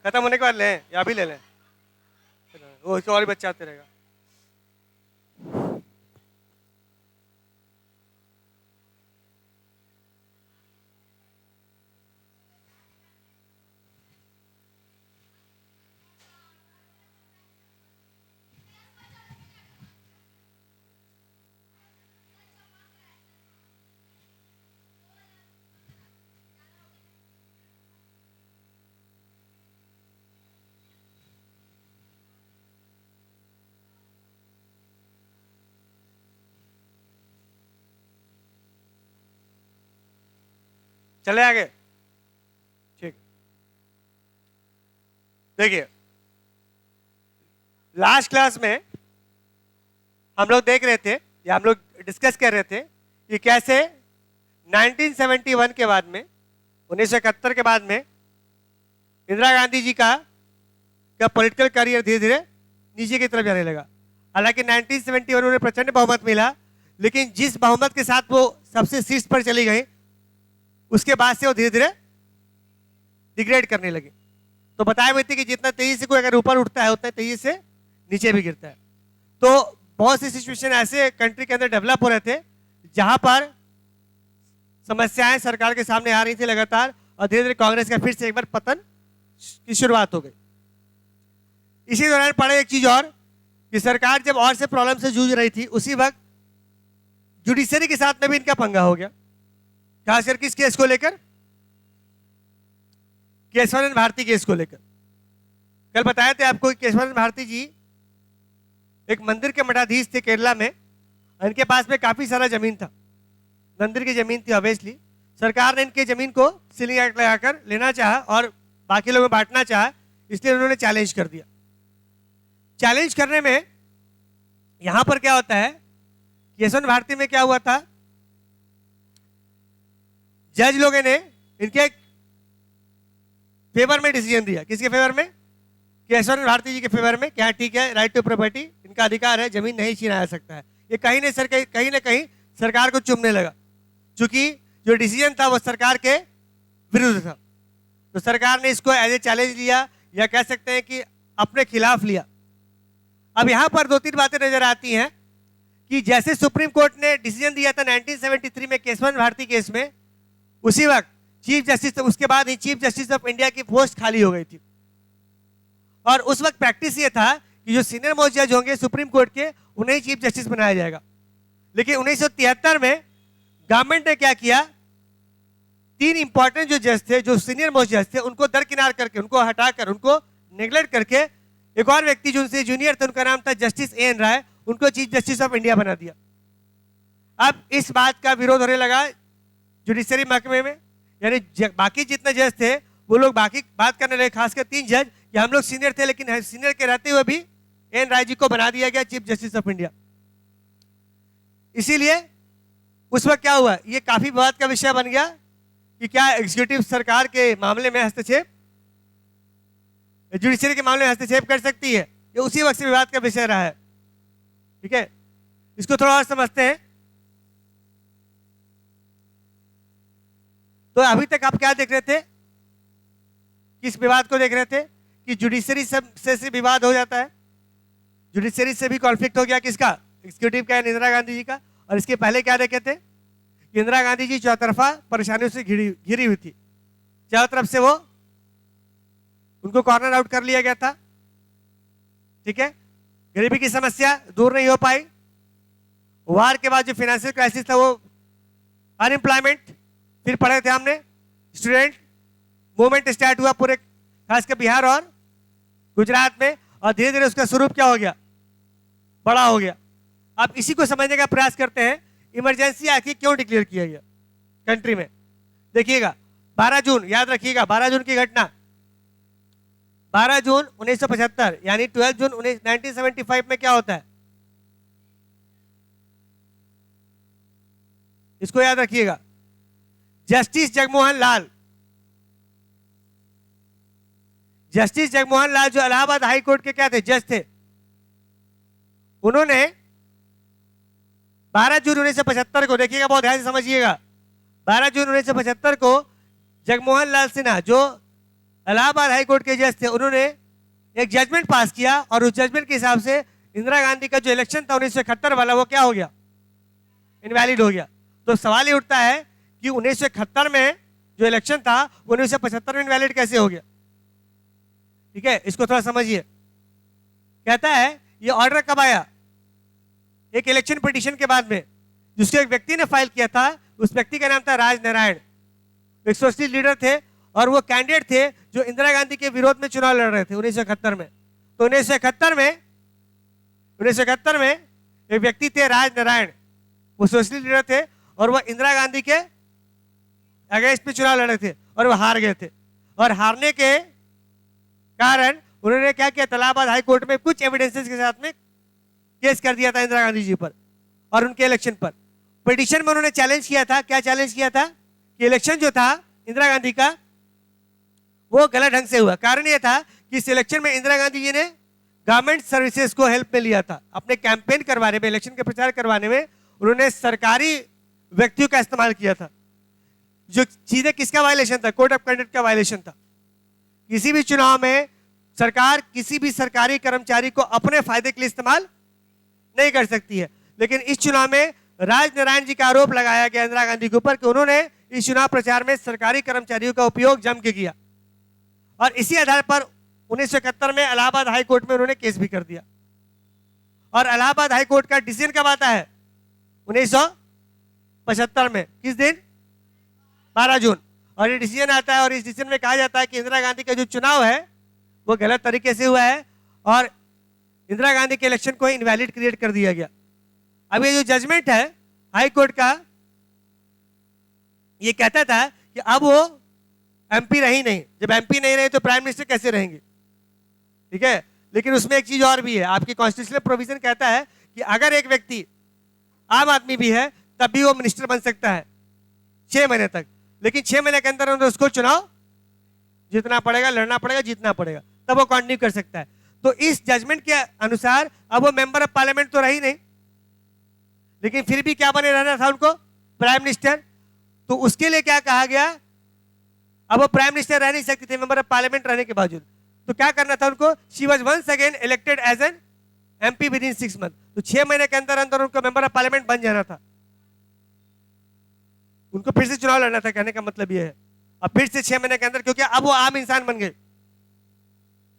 खत्म होने के बाद लें या अभी ले लें? वो और भी बच्चा आते रहेगा। चले आगे। ठीक, देखिए लास्ट क्लास में हम लोग देख रहे थे या हम लोग डिस्कस कर रहे थे कि कैसे 1971 के बाद में 1971 के बाद में इंदिरा गांधी जी का पॉलिटिकल करियर धीरे धीरे नीचे की तरफ जाने लगा। हालांकि 1971 में उन्हें प्रचंड बहुमत मिला, लेकिन जिस बहुमत के साथ वो सबसे शीर्ष पर चली गई उसके बाद से वो धीरे धीरे डिग्रेड करने लगे। तो बताया हुए थे कि जितना तेजी से कोई अगर ऊपर उठता है उतना तेजी से नीचे भी गिरता है। तो बहुत सी सिचुएशन ऐसे कंट्री के अंदर डेवलप हो रहे थे जहां पर समस्याएं सरकार के सामने आ रही थी लगातार, और धीरे धीरे कांग्रेस का फिर से एक बार पतन की शुरुआत हो गई। इसी दौरान पड़े एक चीज और कि सरकार जब और से प्रॉब्लम से जूझ रही थी, उसी वक्त जुडिशरी के साथ में भी इनका पंगा हो गया। खासकर किस केस को लेकर? केशवानंद भारती केस को लेकर। कल बताए थे आपको कि केशवानंद भारती जी एक मंदिर के मठाधीश थे केरला में, इनके पास में काफी सारा जमीन था, मंदिर की जमीन थी। ऑब्वियसली सरकार ने इनके जमीन को सीलिंग एक्ट लगाकर लेना चाहा और बाकी लोगों में बांटना चाहा, इसलिए उन्होंने चैलेंज कर दिया। चैलेंज करने में यहां पर क्या होता है, केशवानंद भारती में क्या हुआ था, जज लोगों ने इनके फेवर में डिसीजन दिया। किसके फेवर में? केशवानंद भारती जी के फेवर में। क्या ठीक है, राइट टू प्रॉपर्टी, इनका अधिकार है, जमीन नहीं छीना जा सकता है। ये कहीं ना कहीं सरकार को चुभने लगा, क्योंकि जो डिसीजन था वो सरकार के विरुद्ध था। तो सरकार ने इसको एज ए चैलेंज लिया, या कह सकते हैं कि अपने खिलाफ लिया। अब यहां पर दो तीन बातें नजर आती हैं कि जैसे सुप्रीम कोर्ट ने डिसीजन दिया था 1973 में केशवानंद भारती केस में, उसी वक्त चीफ जस्टिस, उसके बाद ही चीफ जस्टिस ऑफ इंडिया की पोस्ट खाली हो गई थी। और उस वक्त प्रैक्टिस ये था कि जो सीनियर मोस्ट जज होंगे सुप्रीम कोर्ट के, उन्हें चीफ जस्टिस बनाया जाएगा। लेकिन 1973 में गवर्नमेंट ने क्या किया, तीन इंपॉर्टेंट जो जज थे, जो सीनियर मोस्ट जज थे, उनको दरकिनार करके, उनको हटाकर, उनको नेग्लेक्ट करके एक और व्यक्ति जो उनसे जूनियर थे, उनका नाम था जस्टिस एन राय, उनको चीफ जस्टिस ऑफ इंडिया बना दिया। अब इस बात का विरोध होने लगा जुडिशरी महकमे में, यानी बाकी जितने जज थे वो लोग बाकी बात करने लगे, खासकर तीन जज, कि हम लोग सीनियर थे, लेकिन सीनियर के रहते हुए भी एन राय जी को बना दिया गया चीफ जस्टिस ऑफ इंडिया। इसीलिए उस वक्त क्या हुआ, ये काफी विवाद का विषय बन गया कि क्या एग्जीक्यूटिव सरकार के मामले में हस्तक्षेप, जुडिशरी के मामले में हस्तक्षेप कर सकती है। ये उसी वक्त से विवाद का विषय रहा है। ठीक है, इसको थोड़ा और समझते हैं। तो अभी तक आप क्या देख रहे थे, किस विवाद को देख रहे थे कि जुडिशरी से विवाद हो जाता है, जुडिशरी से भी कॉन्फ्लिक्ट हो गया। किसका? एग्जीक्यूटिव का, इंदिरा गांधी जी का। और इसके पहले क्या देखे थे कि इंदिरा गांधी जी चौतरफा परेशानियों से घिरी हुई थी, चारों तरफ से वो उनको कॉर्नर आउट कर लिया गया था। ठीक है, गरीबी की समस्या दूर नहीं हो पाई, वार के बाद जो फाइनेंशियल क्राइसिस था वो, अनएम्प्लॉयमेंट, फिर पढ़े थे हमने स्टूडेंट मूवमेंट स्टार्ट हुआ पूरे खासकर बिहार और गुजरात में, और धीरे धीरे उसका स्वरूप क्या हो गया, बड़ा हो गया। अब इसी को समझने का प्रयास करते हैं, इमरजेंसी आखिर क्यों डिक्लेयर किया गया कंट्री में। देखिएगा 12 जून, याद रखिएगा 12 जून की घटना, 12 जून 1975, यानी 12 जून 1975 में क्या होता है, इसको याद रखिएगा। जस्टिस जगमोहन लाल, जस्टिस जगमोहन लाल जो इलाहाबाद हाई कोर्ट के क्या थे, जज थे, उन्होंने 12 जून 1975 को, देखिएगा बहुत ध्यान से समझिएगा, 12 जून 1975 को जगमोहन लाल सिन्हा जो इलाहाबाद हाई कोर्ट के जज थे, उन्होंने एक जजमेंट पास किया और उस जजमेंट के हिसाब से इंदिरा गांधी का जो इलेक्शन था 1971 वाला, वो क्या हो गया, इनवैलिड हो गया। तो सवाल ये उठता है कि 1971 में जो इलेक्शन था वो 1975 में इनवैलिड कैसे हो गया। ठीक है, इसको थोड़ा समझिए। कहता है ये ऑर्डर कब आया, एक इलेक्शन पिटीशन के बाद में, जिसको एक व्यक्ति ने फाइल किया था। उस व्यक्ति का नाम था राज नारायण, एक सोशलिस्ट लीडर थे और वो कैंडिडेट थे जो इंदिरा गांधी के विरोध में चुनाव लड़ रहे थे 1971 में। तो 1971 में एक व्यक्ति थे राज नारायण, वो सोशलिस्ट लीडर थे और वो इंदिरा गांधी के अगेंस्ट में चुनाव लड़े थे और वो हार गए थे। और हारने के कारण उन्होंने क्या किया, इलाहाबाद हाई कोर्ट में कुछ एविडेंसेस के साथ में केस कर दिया था इंदिरा गांधी जी पर और उनके इलेक्शन पर। पिटीशन में उन्होंने चैलेंज किया था, क्या चैलेंज किया था कि इलेक्शन जो था इंदिरा गांधी का वो गलत ढंग से हुआ। कारण यह था कि इस इलेक्शन में इंदिरा गांधी जी ने गवर्नमेंट सर्विसेज को हेल्प में लिया था। अपने कैंपेन करवाने में, इलेक्शन के प्रचार करवाने में उन्होंने सरकारी व्यक्तियों का इस्तेमाल किया था, जो सीधे किसका वायलेशन था, कोड ऑफ कंडक्ट का वायलेशन था। किसी भी चुनाव में सरकार किसी भी सरकारी कर्मचारी को अपने फायदे के लिए इस्तेमाल नहीं कर सकती है, लेकिन इस चुनाव में राज नारायण जी का आरोप लगाया गया इंदिरा गांधी के ऊपर कि उन्होंने इस चुनाव प्रचार में सरकारी कर्मचारियों का उपयोग जम के किया और इसी आधार पर 1971 में इलाहाबाद हाई कोर्ट में उन्होंने केस भी कर दिया। और इलाहाबाद हाई कोर्ट का डिसीजन कब आता है, 1975 में, किस दिन, 12 जून। और ये डिसीजन आता है और इस डिसीजन में कहा जाता है कि इंदिरा गांधी का जो चुनाव है वो गलत तरीके से हुआ है और इंदिरा गांधी के इलेक्शन को इनवैलिड क्रिएट कर दिया गया। अब ये जो जजमेंट है हाई कोर्ट का, ये कहता था कि अब वो एमपी रही नहीं, जब एमपी नहीं रहे तो प्राइम मिनिस्टर कैसे रहेंगे। ठीक है, लेकिन उसमें एक चीज और भी है, आपकी कॉन्स्टिट्यूशनल प्रोविजन कहता है कि अगर एक व्यक्ति आम आदमी भी है तब भी वो मिनिस्टर बन सकता है 6 महीने तक, लेकिन 6 महीने के अंदर उसको चुनाव जीतना पड़ेगा, लड़ना पड़ेगा, जीतना पड़ेगा, तब वो कंटिन्यू कर सकता है। तो इस जजमेंट के अनुसार अब वो मेंबर ऑफ पार्लियामेंट तो रही नहीं, लेकिन फिर भी क्या बने रहना था उनको, प्राइम मिनिस्टर। तो उसके लिए क्या कहा गया, अब वो प्राइम मिनिस्टर रह नहीं सकती थी मेंबर ऑफ पार्लियामेंट रहने के बावजूद, तो क्या करना था उनको, she was once again elected as an MP within 6 month. तो 6 महीने के अंदर अंदर उनको मेंबर ऑफ पार्लियामेंट बन जाना था, उनको फिर से चुनाव लड़ना था, कहने का मतलब यह है। अब फिर से 6 महीने के अंदर, क्योंकि अब वो आम इंसान बन गए,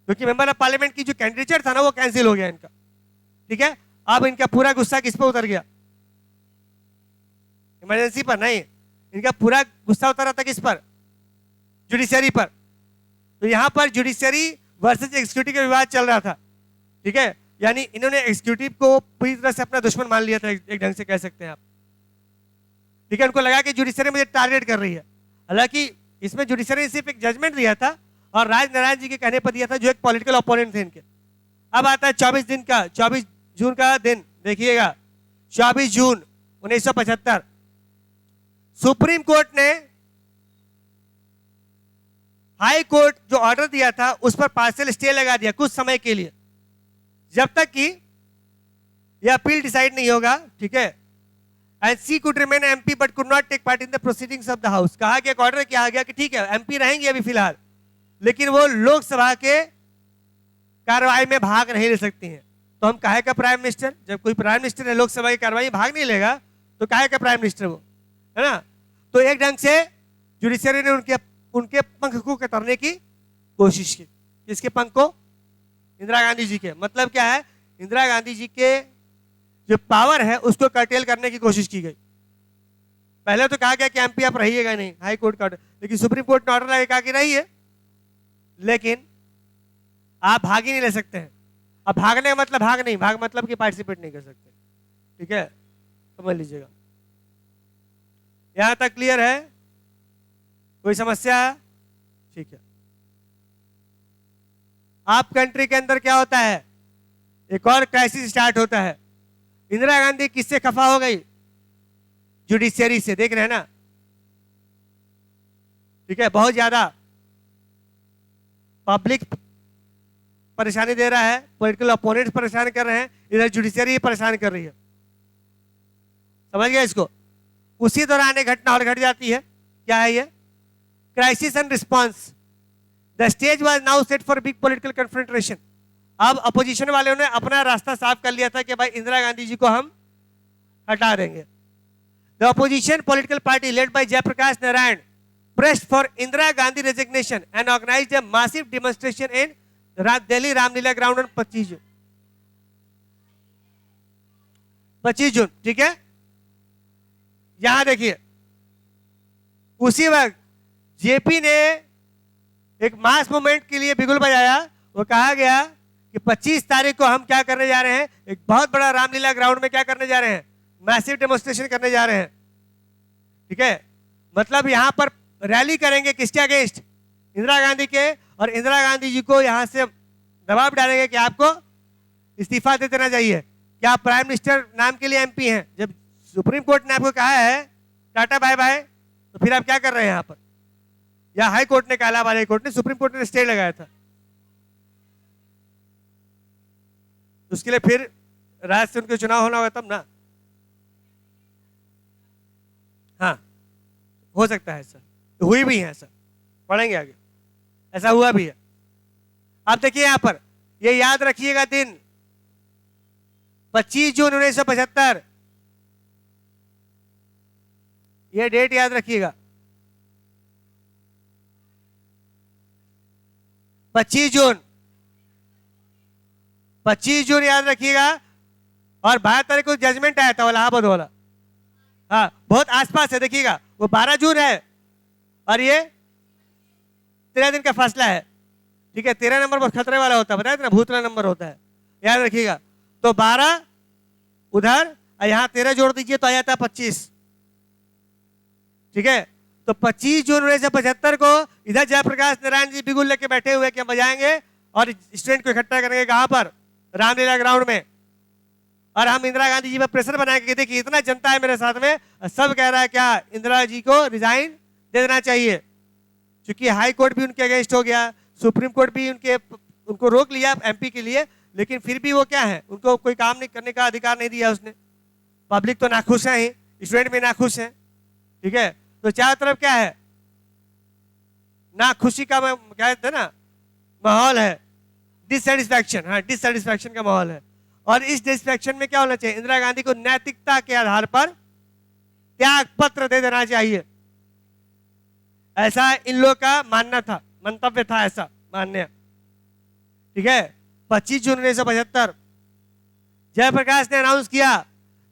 क्योंकि मेंबर ऑफ पार्लियामेंट की जो कैंडिडेचर था ना वो कैंसिल हो गया इनका। ठीक है, अब इनका पूरा गुस्सा किस पे उतर गया, इमरजेंसी पर नहीं, इनका पूरा गुस्सा उतर रहा था किस पर, जुडिशरी पर। तो यहां पर जुडिशरी वर्सेस एग्जीक्यूटिव का विवाद चल रहा था। ठीक है, यानी इन्होंने एग्जीक्यूटिव को पूरी तरह से अपना दुश्मन मान लिया था, एक ढंग से कह सकते हैं आप। ठीक है, उनको लगा कि जुडिशरी मुझे टारगेट कर रही है, हालांकि इसमें जुडिशरी ने सिर्फ एक जजमेंट दिया था और राज नारायण जी के कहने पर दिया था, जो एक पॉलिटिकल ओपोनेंट थे इनके। अब आता है 24 जून का दिन, देखिएगा 24 जून 1975 सुप्रीम कोर्ट ने हाई कोर्ट जो ऑर्डर दिया था उस पर पार्शियल स्टे लगा दिया कुछ समय के लिए, जब तक कि यह अपील डिसाइड नहीं होगा। ठीक है, and she could remain MP but could not take part in the proceedings of the house. कहा गया, ऑर्डर किया गया कि ठीक है एमपी रहेंगे अभी फिलहाल, लेकिन वो लोकसभा के कार्रवाई में भाग नहीं ले सकती हैं। तो हम काहे का प्राइम मिनिस्टर, जब कोई प्राइम मिनिस्टर है लोकसभा की कार्रवाई में भाग नहीं लेगा तो काहे का प्राइम मिनिस्टर वो, है ना। तो एक ढंग से जुडिशरी ने उनके पंख को कतरने की कोशिश की। किसके पंख को, इंदिरा गांधी जी के। मतलब क्या है, इंदिरा गांधी जी के जो पावर है उसको कर्टेल करने की कोशिश की गई। पहले तो कहा गया कि एमपी आप रहिएगा नहीं, हाई कोर्ट का ऑर्डर, लेकिन सुप्रीम कोर्ट ने ऑर्डर लगा कहा कि रहिए, लेकिन आप भाग ही नहीं ले सकते हैं। अब भागने का मतलब भाग नहीं, भाग मतलब कि पार्टिसिपेट नहीं कर सकते। ठीक है, समझ लीजिएगा। यहां तक क्लियर है, कोई समस्या? ठीक है। आप कंट्री के अंदर क्या होता है, एक और क्राइसिस स्टार्ट होता है। इंदिरा गांधी किससे खफा हो गई, जुडिशियरी से, देख रहे हैं ना। ठीक है, बहुत ज्यादा पब्लिक परेशानी दे रहा है, पॉलिटिकल अपोनेंट्स परेशान कर रहे हैं, इधर जुडिशियरी परेशान कर रही है। समझ गया इसको। उसी दौरान एक घटना और घट जाती है, क्या है ये, crisis and response. The stage was now set for big political confrontation. अब अपोजिशन वालों ने अपना रास्ता साफ कर लिया था कि भाई इंदिरा गांधी जी को हम हटा देंगे। The opposition political party led by Jayaprakash Narayan pressed for Indira Gandhi resignation and organized a massive demonstration in Delhi Ramlila ground on 25 जून। 25 जून, ठीक है। यहां देखिए, उसी वक्त जेपी ने एक मास मूवमेंट के लिए बिगुल बजाया। वो कहा गया कि 25 तारीख को हम क्या करने जा रहे हैं, एक बहुत बड़ा रामलीला ग्राउंड में क्या करने जा रहे हैं, मैसिव डेमोन्स्ट्रेशन करने जा रहे हैं, ठीक है। मतलब यहां पर रैली करेंगे किसके अगेंस्ट, इंदिरा गांधी के, और इंदिरा गांधी जी को यहां से दबाव डालेंगे कि आपको इस्तीफा दे देना चाहिए, क्या आप प्राइम मिनिस्टर नाम के लिए एमपी हैं। जब सुप्रीम कोर्ट ने आपको कहा है टाटा बाय बाय, तो फिर आप क्या कर रहे हैं यहाँ पर, या हाई कोर्ट ने कहा, इलाहाबाद हाई कोर्ट ने, सुप्रीम कोर्ट ने स्टे लगाया था, उसके लिए फिर राज्य से उनके चुनाव होना होगा तब ना। हाँ, हो सकता है सर, तो हुई भी है सर, पढ़ेंगे आगे, ऐसा हुआ भी है। आप देखिए यहां पर, ये याद रखिएगा दिन 25 जून 1975, ये डेट याद रखिएगा, 25 जून, 25 जून याद रखिएगा। और 12 तारीख को जजमेंट आया था इलाहाबाद वाला, हाँ बहुत आसपास है, देखिएगा वो 12 जून है और ये 13 दिन का फासला है, ठीक है। 13 नंबर पर खतरे वाला होता है, बताया था ना, भूतला नंबर होता है, याद रखिएगा। तो 12 उधर और यहाँ 13 जोड़ दीजिए तो आ जाता है 25, ठीक है। तो 25 जून 1975 को इधर जयप्रकाश नारायण जी बिगुल लेके बैठे हुए कि हम बजाएंगे और स्टूडेंट को इकट्ठा करेंगे कहां पर, रामलीला ग्राउंड में, और हम इंदिरा गांधी जी पर प्रेशर बनाएंगे कि देखिए इतना जनता है मेरे साथ में, सब कह रहा है क्या इंदिरा जी को रिजाइन दे देना चाहिए, क्योंकि हाई कोर्ट भी उनके अगेंस्ट हो गया, सुप्रीम कोर्ट भी उनको रोक लिया एमपी के लिए, लेकिन फिर भी वो क्या है, उनको कोई काम नहीं करने का अधिकार नहीं दिया उसने। पब्लिक तो नाखुश है ही, स्टूडेंट भी नाखुश है, ठीक है। तो चारों तरफ क्या है, नाखुशी का क्या कहते हैं ना माहौल है, डिससेटिस्फैक्शन, हाँ डिससेटिस्फैक्शन का माहौल है। और इस डिससेटिस्फैक्शन में क्या होना चाहिए, इंदिरा गांधी को नैतिकता के आधार पर त्याग पत्र दे देना चाहिए, ऐसा इन लोगों का मानना था, मंतव्य था ऐसा मान्य, ठीक है। 25 जून 1975 जयप्रकाश ने अनाउंस किया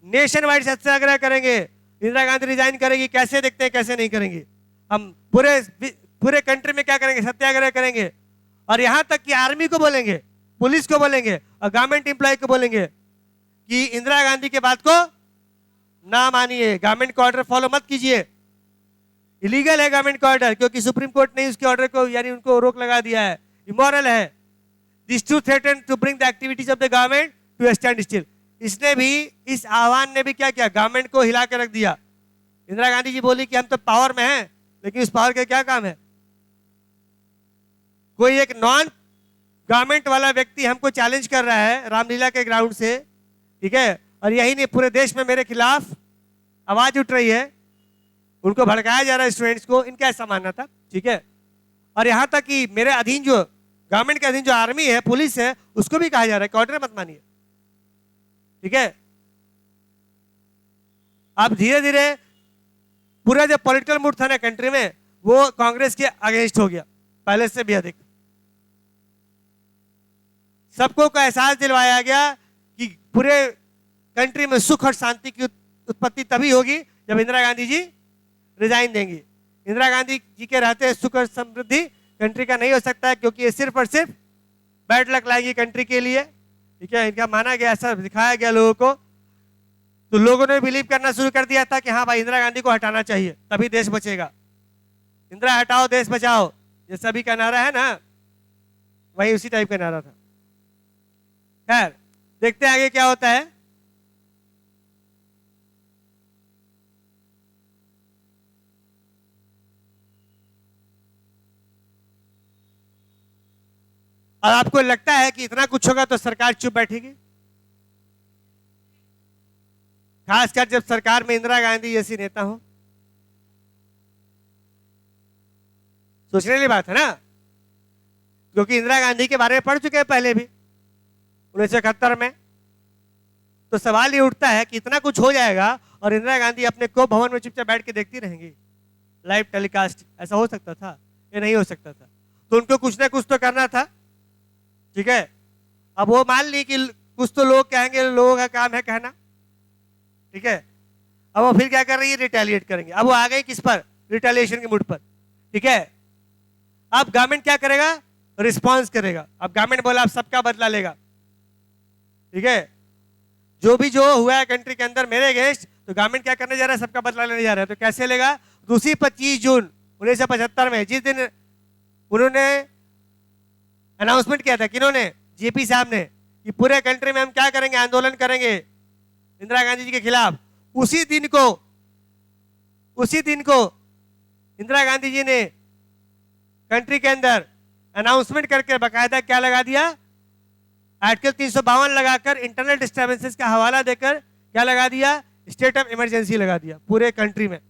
नेशन वाइड सत्याग्रह करेंगे, इंदिरा गांधी रिजाइन करेगी, कैसे देखते हैं कैसे नहीं करेंगे, हम पूरे कंट्री में क्या करेंगे, सत्याग्रह करेंगे। और यहां तक कि आर्मी को बोलेंगे, पुलिस को बोलेंगे और गवर्नमेंट एम्प्लॉय को बोलेंगे कि इंदिरा गांधी के बात को ना मानिए, गवर्नमेंट का ऑर्डर फॉलो मत कीजिए, इलीगल है गवर्नमेंट का ऑर्डर, क्योंकि सुप्रीम कोर्ट ने उसके ऑर्डर को यानी उनको रोक लगा दिया है, इमोरल है। This to threaten to bring the activities of the government to stand still. इसने भी, इस आह्वान ने भी क्या किया, गवर्नमेंट को हिला के रख दिया। इंदिरा गांधी जी बोली कि हम तो पावर में हैं, लेकिन उस पावर का क्या काम है, कोई एक नॉन गवर्नमेंट वाला व्यक्ति हमको चैलेंज कर रहा है रामलीला के ग्राउंड से, ठीक है। और यही नहीं, पूरे देश में मेरे खिलाफ आवाज उठ रही है, उनको भड़काया जा रहा है स्टूडेंट्स को, इनका ऐसा मानना था, ठीक है। और यहां तक कि मेरे अधीन जो गवर्नमेंट के अधीन जो आर्मी है, पुलिस है, उसको भी कहा जा रहा है कि ऑर्डर मत मानिए, ठीक है। अब धीरे धीरे पूरा जो पॉलिटिकल मूड था ना कंट्री में, वो कांग्रेस के अगेंस्ट हो गया पहले से भी अधिक। सबको को एहसास दिलवाया गया कि पूरे कंट्री में सुख और शांति की उत्पत्ति तभी होगी जब इंदिरा गांधी जी रिजाइन देंगी। इंदिरा गांधी जी के रहते सुख और समृद्धि कंट्री का नहीं हो सकता है, क्योंकि ये सिर्फ और सिर्फ बैड लक लाएगी कंट्री के लिए, ठीक है। इनका माना गया, ऐसा दिखाया गया लोगों को, तो लोगों ने बिलीव करना शुरू कर दिया था कि हाँ भाई इंदिरा गांधी को हटाना चाहिए तभी देश बचेगा, इंदिरा हटाओ देश बचाओ, ये सभी का नारा है ना, वही उसी टाइप का नारा था। खैर देखते हैं आगे क्या होता है। और आपको लगता है कि इतना कुछ होगा तो सरकार चुप बैठेगी, खासकर जब सरकार में इंदिरा गांधी जैसी नेता हो, सोचने वाली बात है ना। क्योंकि इंदिरा गांधी के बारे में पढ़ चुके हैं पहले भी 1971 में। तो सवाल ये उठता है कि इतना कुछ हो जाएगा और इंदिरा गांधी अपने को भवन में चुपचाप बैठ के देखती रहेंगी लाइव टेलीकास्ट? ऐसा हो सकता था? ये नहीं हो सकता था। तो उनको कुछ ना कुछ तो करना था, ठीक है। अब वो मान ली कि कुछ तो लोग कहेंगे, लोगों का काम है कहना, ठीक है। अब वो फिर क्या कर रही है? रिटेलिएट करेंगे। अब वो आ गई किस पर? रिटेलिएशन के मूड पर, ठीक है। अब गवर्नमेंट क्या करेगा? रिस्पॉन्स करेगा। अब गवर्नमेंट बोला अब सबका बदला लेगा, ठीक है। जो हुआ है कंट्री के अंदर मेरे अगेंस्ट, तो गवर्नमेंट क्या करने जा रहा है? सबका बदला लेने जा रहा है। तो कैसे लेगा? दूसरी 25 जून 1975 में, जिस दिन उन्होंने अनाउंसमेंट किया था, किन्होंने? जेपी साहब ने, कि पूरे कंट्री में हम क्या करेंगे? आंदोलन करेंगे इंदिरा गांधी जी के खिलाफ। उसी दिन को इंदिरा गांधी जी ने कंट्री के अंदर अनाउंसमेंट करके बकायदा क्या लगा दिया? आर्टिकल 352 लगाकर, इंटरनल डिस्टर्बेंसेस का हवाला देकर क्या लगा दिया? स्टेट ऑफ इमरजेंसी लगा दिया पूरे कंट्री में।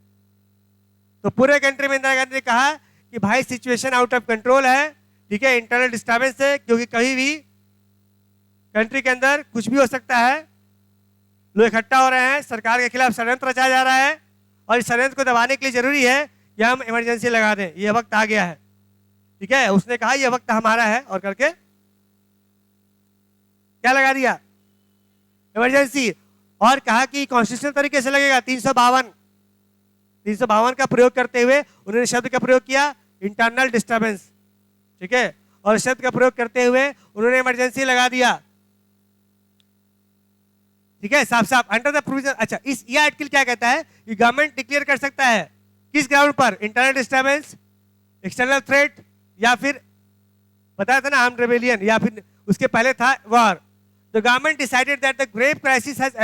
तो पूरे कंट्री में इंदिरा गांधी ने कहा कि भाई सिचुएशन आउट ऑफ कंट्रोल है, ठीक है, इंटरनल डिस्टर्बेंस है, क्योंकि कहीं भी कंट्री के अंदर कुछ भी हो सकता है, लोग इकट्ठा हो रहे हैं, सरकार के खिलाफ षड्यंत्र रचा जा रहा है, और इस षड्यंत्र को दबाने के लिए जरूरी है कि हम इमरजेंसी लगा दें, ये वक्त आ गया है, ठीक है। उसने कहा ये वक्त हमारा है, और करके क्या लगा दिया? इमरजेंसी। और कहा कि कॉन्स्टिट्यूशनल तरीके से लगेगा। 352 का प्रयोग करते हुए उन्होंने शब्द का प्रयोग किया इंटरनल डिस्टर्बेंस, ठीक है, और शब्द का प्रयोग करते हुए उन्होंने इमरजेंसी लगा दिया, ठीक है, साफ साफ अंडर द प्रोविजन। अच्छा, ये आर्टिकल क्या कहता है कि गवर्नमेंट डिक्लेयर कर सकता है किस ग्राउंड पर? इंटरनल डिस्टर्बेंस, एक्सटर्नल थ्रेट, या फिर बताया था ना आर्म्ड रेबेलियन, या फिर उसके पहले था war. The government decided that the grave crisis had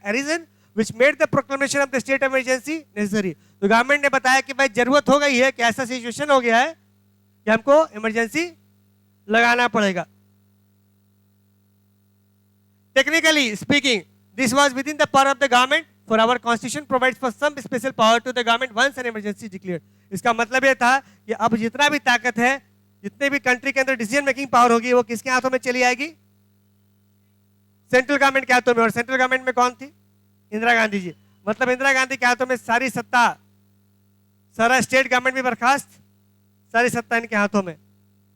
arisen, which made the proclamation of the state of emergency necessary. तो गवर्नमेंट ने बताया कि भाई जरूरत हो गई है, कि ऐसा सिचुएशन हो गया है कि हमको इमरजेंसी लगाना पड़ेगा। Technically speaking, this was within the power of the government, for our constitution provides for some special power to the government once an emergency declared. इसका मतलब ये था कि अब जितना भी ताकत है, जितने भी कंट्री के अंदर डिसीजन मेकिंग पावर होगी, वो किसके हाथों में चली आएगी? सेंट्रल गवर्नमेंट के हाथों में। और सेंट्रल गवर्नमेंट में कौन थी? इंदिरा गांधी जी। मतलब इंदिरा गांधी के हाथों में सारी सत्ता, सारा स्टेट गवर्नमेंट भी बर्खास्त, सारी सत्ता इनके हाथों में,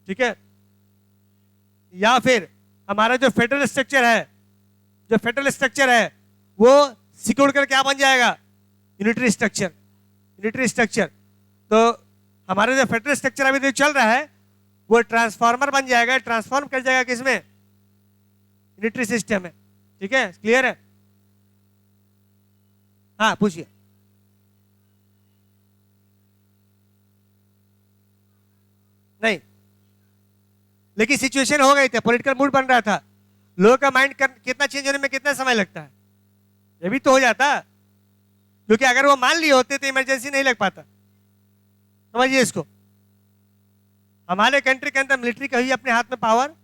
ठीक है। या फिर हमारा जो फेडरल स्ट्रक्चर है, वो सिकुड़ कर क्या बन जाएगा? Unitary structure. तो हमारा जो फेडरल स्ट्रक्चर अभी जो चल रहा है, वो ट्रांसफॉर्मर बन जाएगा, ट्रांसफॉर्म कर जाएगा किसमें? यूनिटरी सिस्टम है, ठीक है। क्लियर है? हाँ, पूछिए। नहीं, लेकिन सिचुएशन हो गई थी, पॉलिटिकल मूड बन रहा था, लोगों का माइंड कितना चेंज होने में कितना समय लगता है? ये भी तो हो जाता, क्योंकि अगर वो मान लिए होते तो इमरजेंसी नहीं लग पाता। समझिए इसको। हमारे कंट्री के अंदर मिलिट्री कभी अपने हाथ में पावर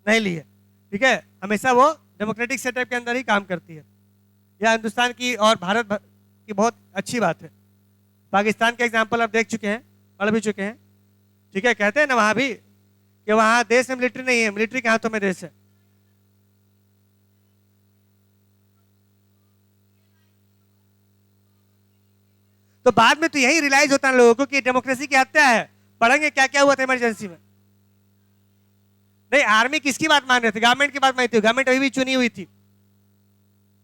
नहीं ली है, ठीक है। हमेशा वो डेमोक्रेटिक सेटअप के अंदर ही काम करती है। यह हिंदुस्तान की और भारत की बहुत अच्छी बात है। पाकिस्तान का एग्जांपल आप देख चुके हैं, पढ़ भी चुके हैं, ठीक है। कहते हैं ना वहां भी कि वहां देश में मिलिट्री नहीं है, मिलिट्री के हाथों में देश है। तो बाद में तो यही रियलाइज होता है लोगों को कि डेमोक्रेसी की हत्या है। पढ़ेंगे क्या क्या हुआ था इमरजेंसी में। नहीं, आर्मी किसकी बात मान रहे थे? गवर्नमेंट की बात मान रही थी। गवर्नमेंट अभी भी चुनी हुई थी,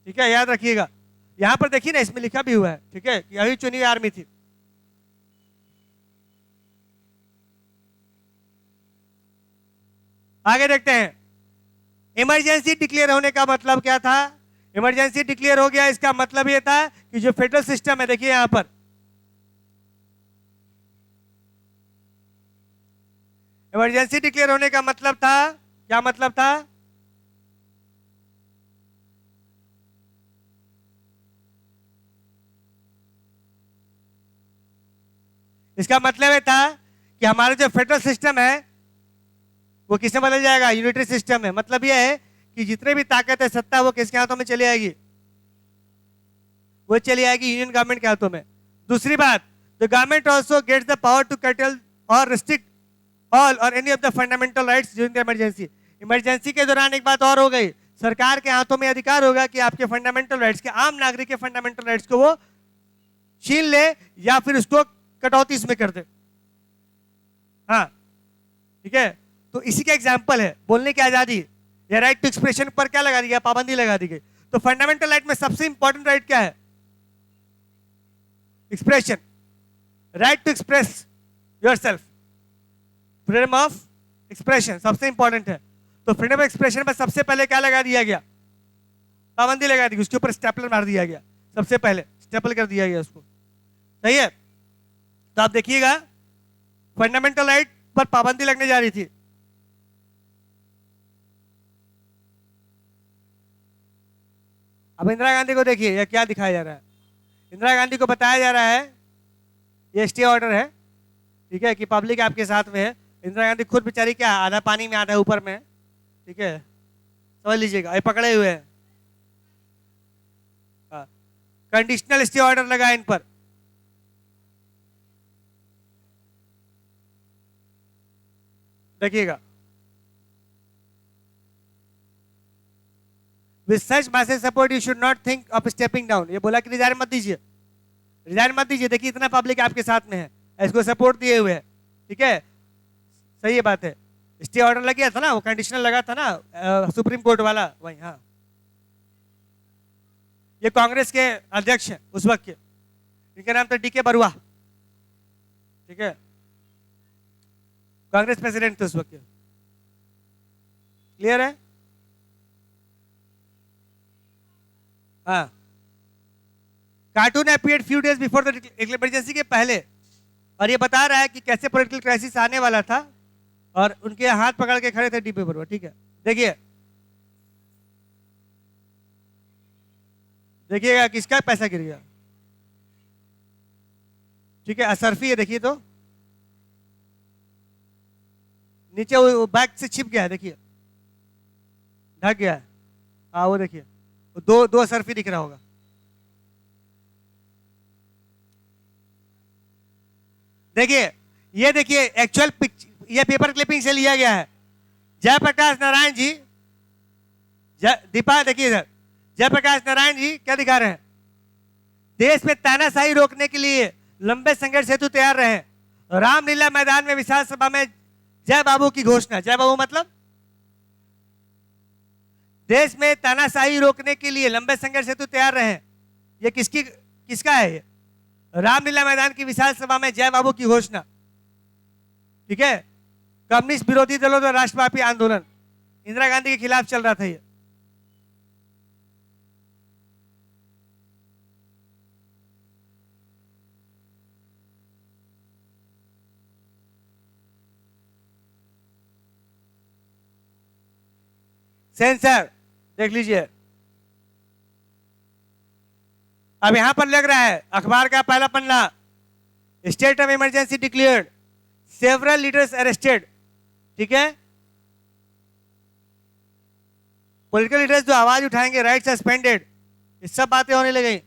ठीक है, याद रखिएगा। यहां पर देखिए ना, इसमें लिखा भी हुआ है, ठीक है, कि अभी चुनी हुई आर्मी थी। आगे देखते हैं। इमरजेंसी डिक्लेयर होने का मतलब क्या था? इमरजेंसी डिक्लेयर हो गया, इसका मतलब यह था कि जो फेडरल सिस्टम है, देखिए यहां पर इमरजेंसी डिक्लेयर होने का मतलब था, क्या मतलब था? इसका मतलब यह था कि हमारा जो फेडरल सिस्टम है वो किससे बदल जाएगा? यूनिटरी सिस्टम है। मतलब यह है कि जितने भी ताकत है, सत्ता, वो किसके हाथों में चली आएगी? वो चली आएगी यूनियन गवर्नमेंट के हाथों में। दूसरी बात, the government also gets the power to curtail or restrict all or any of the fundamental rights during the emergency. Emergency के दौरान एक बात और हो गई, सरकार के हाथों में अधिकार होगा कि आपके फंडामेंटल राइट्स के, आम नागरिक के फंडामेंटल राइट्स को वो छीन ले या फिर उसको कटौती इसमें कर दे। हाँ ठीक है, तो इसी का एग्जाम्पल है बोलने की आजादी या राइट टू एक्सप्रेशन पर क्या लगा दी गई, पाबंदी लगा दी गई। तो फंडामेंटल राइट में सबसे इंपॉर्टेंट राइट क्या है? Expression, right to express yourself, freedom of expression सबसे इंपॉर्टेंट है। तो फ्रीडम ऑफ एक्सप्रेशन पर सबसे पहले क्या लगा दिया गया? पाबंदी लगा दी, उसके ऊपर स्टेपलर मार दिया गया, सबसे पहले स्टेपल कर दिया गया उसको। सही है, तो आप देखिएगा फंडामेंटल राइट पर पाबंदी लगने जा रही थी। अब इंदिरा गांधी को देखिए यह क्या दिखाया जा रहा है। इंदिरा गांधी को बताया जा रहा है ये स्टे ऑर्डर है, ठीक है, कि पब्लिक आपके साथ में है। इंदिरा गांधी खुद बेचारी क्या आधा पानी में आधा ऊपर में है, ठीक है, समझ लीजिएगा, ये पकड़े हुए हैं। कंडीशनल स्टे ऑर्डर लगा इन पर। देखिएगा, with such massive support you should not think of stepping down। ये बोला कि रिजाइन मत दीजिए, रिजाइन मत दीजिए, देखिए इतना पब्लिक आपके साथ में है, इसको सपोर्ट दिए हुए है, ठीक है, सही है बात है। स्टे ऑर्डर लग गया था ना, वो कंडीशनल लगा था ना सुप्रीम कोर्ट वाला वही। हाँ, ये कांग्रेस के अध्यक्ष हैं उस वक्त के, इनका नाम था डीके बरुआ, ठीक है, कांग्रेस प्रेसिडेंट थे उस वक्त के। क्लियर है? हाँ, cartoon appeared few days before the emergency के पहले, और ये बता रहा है कि कैसे पॉलिटिकल क्राइसिस आने वाला था, और उनके हाथ पकड़ के खड़े थे डीपी बरुआ, ठीक है। देखिए देखिएगा किसका पैसा गिर गया, ठीक है, असरफी है, देखिए तो नीचे वो बैग से छिप गया है, देखिए ढक गया है। हाँ वो देखिए दो असरफी दिख रहा होगा। देखिए ये देखिए एक्चुअल ये पेपर क्लिपिंग से लिया गया है। जयप्रकाश नारायण जी, दीपा देखिए इधर, जयप्रकाश नारायण जी क्या दिखा रहे हैं? देश में तानाशाही रोकने के लिए लंबे संघर्ष हेतु तैयार रहे। रामलीला मैदान में विशाल सभा में जय बाबू की घोषणा। जय बाबू मतलब देश में तानाशाही रोकने के लिए लंबे संघर्ष हेतु तैयार रहे। ये किसका है? ये रामलीला मैदान की विशाल सभा में जय बाबू की घोषणा, ठीक है। कम्युनिस्ट विरोधी दलों द्वारा राष्ट्रव्यापी आंदोलन इंदिरा गांधी के खिलाफ चल रहा था ये। सेंसर देख लीजिए, अब यहां पर लग रहा है अखबार का पहला पन्ना, state of emergency declared, several leaders arrested, ठीक है। पॉलिटिकल लीडर्स जो आवाज उठाएंगे राइट सस्पेंडेड, ये सब बातें होने लगी।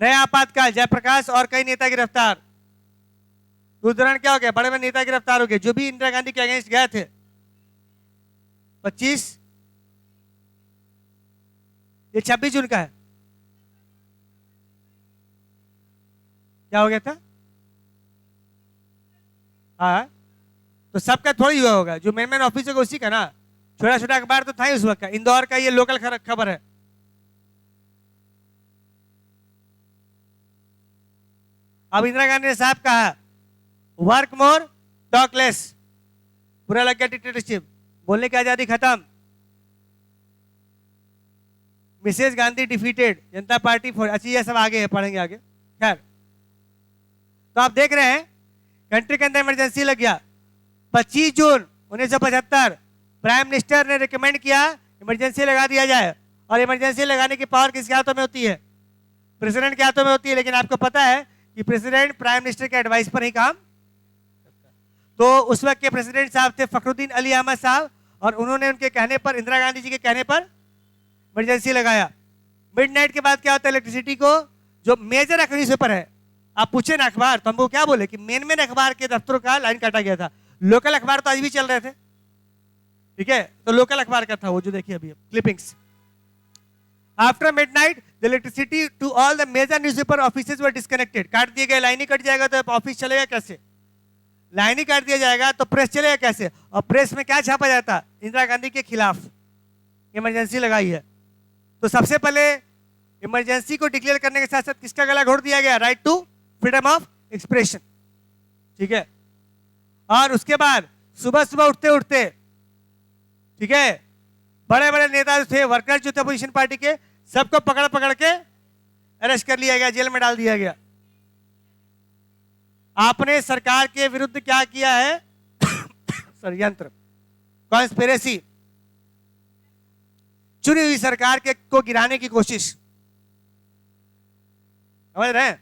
नया आपातकाल, जयप्रकाश और कई नेता गिरफ्तार। उस दौरान क्या हो गया? बड़े बड़े नेता गिरफ्तार हो गए जो भी इंदिरा गांधी के अगेंस्ट गए थे। 25 ये 26 जून का है। क्या हो गया था? हाँ, तो सबका थोड़ी हुआ होगा, जो मेन ऑफिस होगा उसी का ना। छोटा छोटा अखबार तो था ही उस वक्त का। इंदौर का ये लोकल खबर है। अब इंदिरा गांधी ने साहब कहा वर्क मोर टॉक लेस, पूरा लग गया डिक्टेटरशिप, बोलने की आजादी खत्म। Mrs Gandhi defeated, Janata party for, अच्छी ये सब आगे है, पढ़ेंगे आगे। खैर, तो आप देख रहे हैं कंट्री के अंदर इमरजेंसी लग गया। 25 जून 1975 प्राइम मिनिस्टर ने रिकमेंड किया इमरजेंसी लगा दिया जाए, और इमरजेंसी लगाने की पावर किसके हाथों में होती है? प्रेसिडेंट के हाथों में होती है। लेकिन आपको पता है कि प्रेसिडेंट प्राइम मिनिस्टर के एडवाइस पर ही काम। तो उस वक्त के प्रेसिडेंट साहब थे फखरुद्दीन अली अहमद साहब, और उन्होंने उनके कहने पर, इंदिरा गांधी जी के कहने पर इमरजेंसी लगाया। मिडनाइट के बाद क्या होता है? इलेक्ट्रिसिटी को जो मेजर न्यूज़पेपर है, आप पूछे ना अखबार, तो हमको क्या बोले कि मेन मेन अखबार के दफ्तरों का लाइन काटा गया था। लोकल अखबार तो आज भी चल रहे थे, ठीक है, तो लोकल अखबार का था वो जो देखिए अभी clippings. After midnight the electricity to all the major newspaper offices were disconnected. काट दिए गए, लाइन ही कट जाएगा तो ऑफिस चलेगा कैसे? लाइन ही काट दिया जाएगा तो प्रेस चलेगा कैसे? और प्रेस में क्या छापा जाता? इंदिरा गांधी के खिलाफ इमरजेंसी लगाई है। तो सबसे पहले इमरजेंसी को डिक्लेयर करने के साथ साथ किसका गला घोट दिया गया? Right to freedom of expression, ठीक है। और उसके बाद सुबह सुबह उठते उठते, ठीक है, बड़े बड़े नेता जो थे, वर्कर जो थे अपोजिशन पार्टी के, सबको पकड़ पकड़ के अरेस्ट कर लिया गया, जेल में डाल दिया गया। आपने सरकार के विरुद्ध क्या किया है? षड्यंत्र, कॉन्स्पिरेसी, चुनी हुई सरकार के को गिराने की कोशिश, समझ रहे हैं?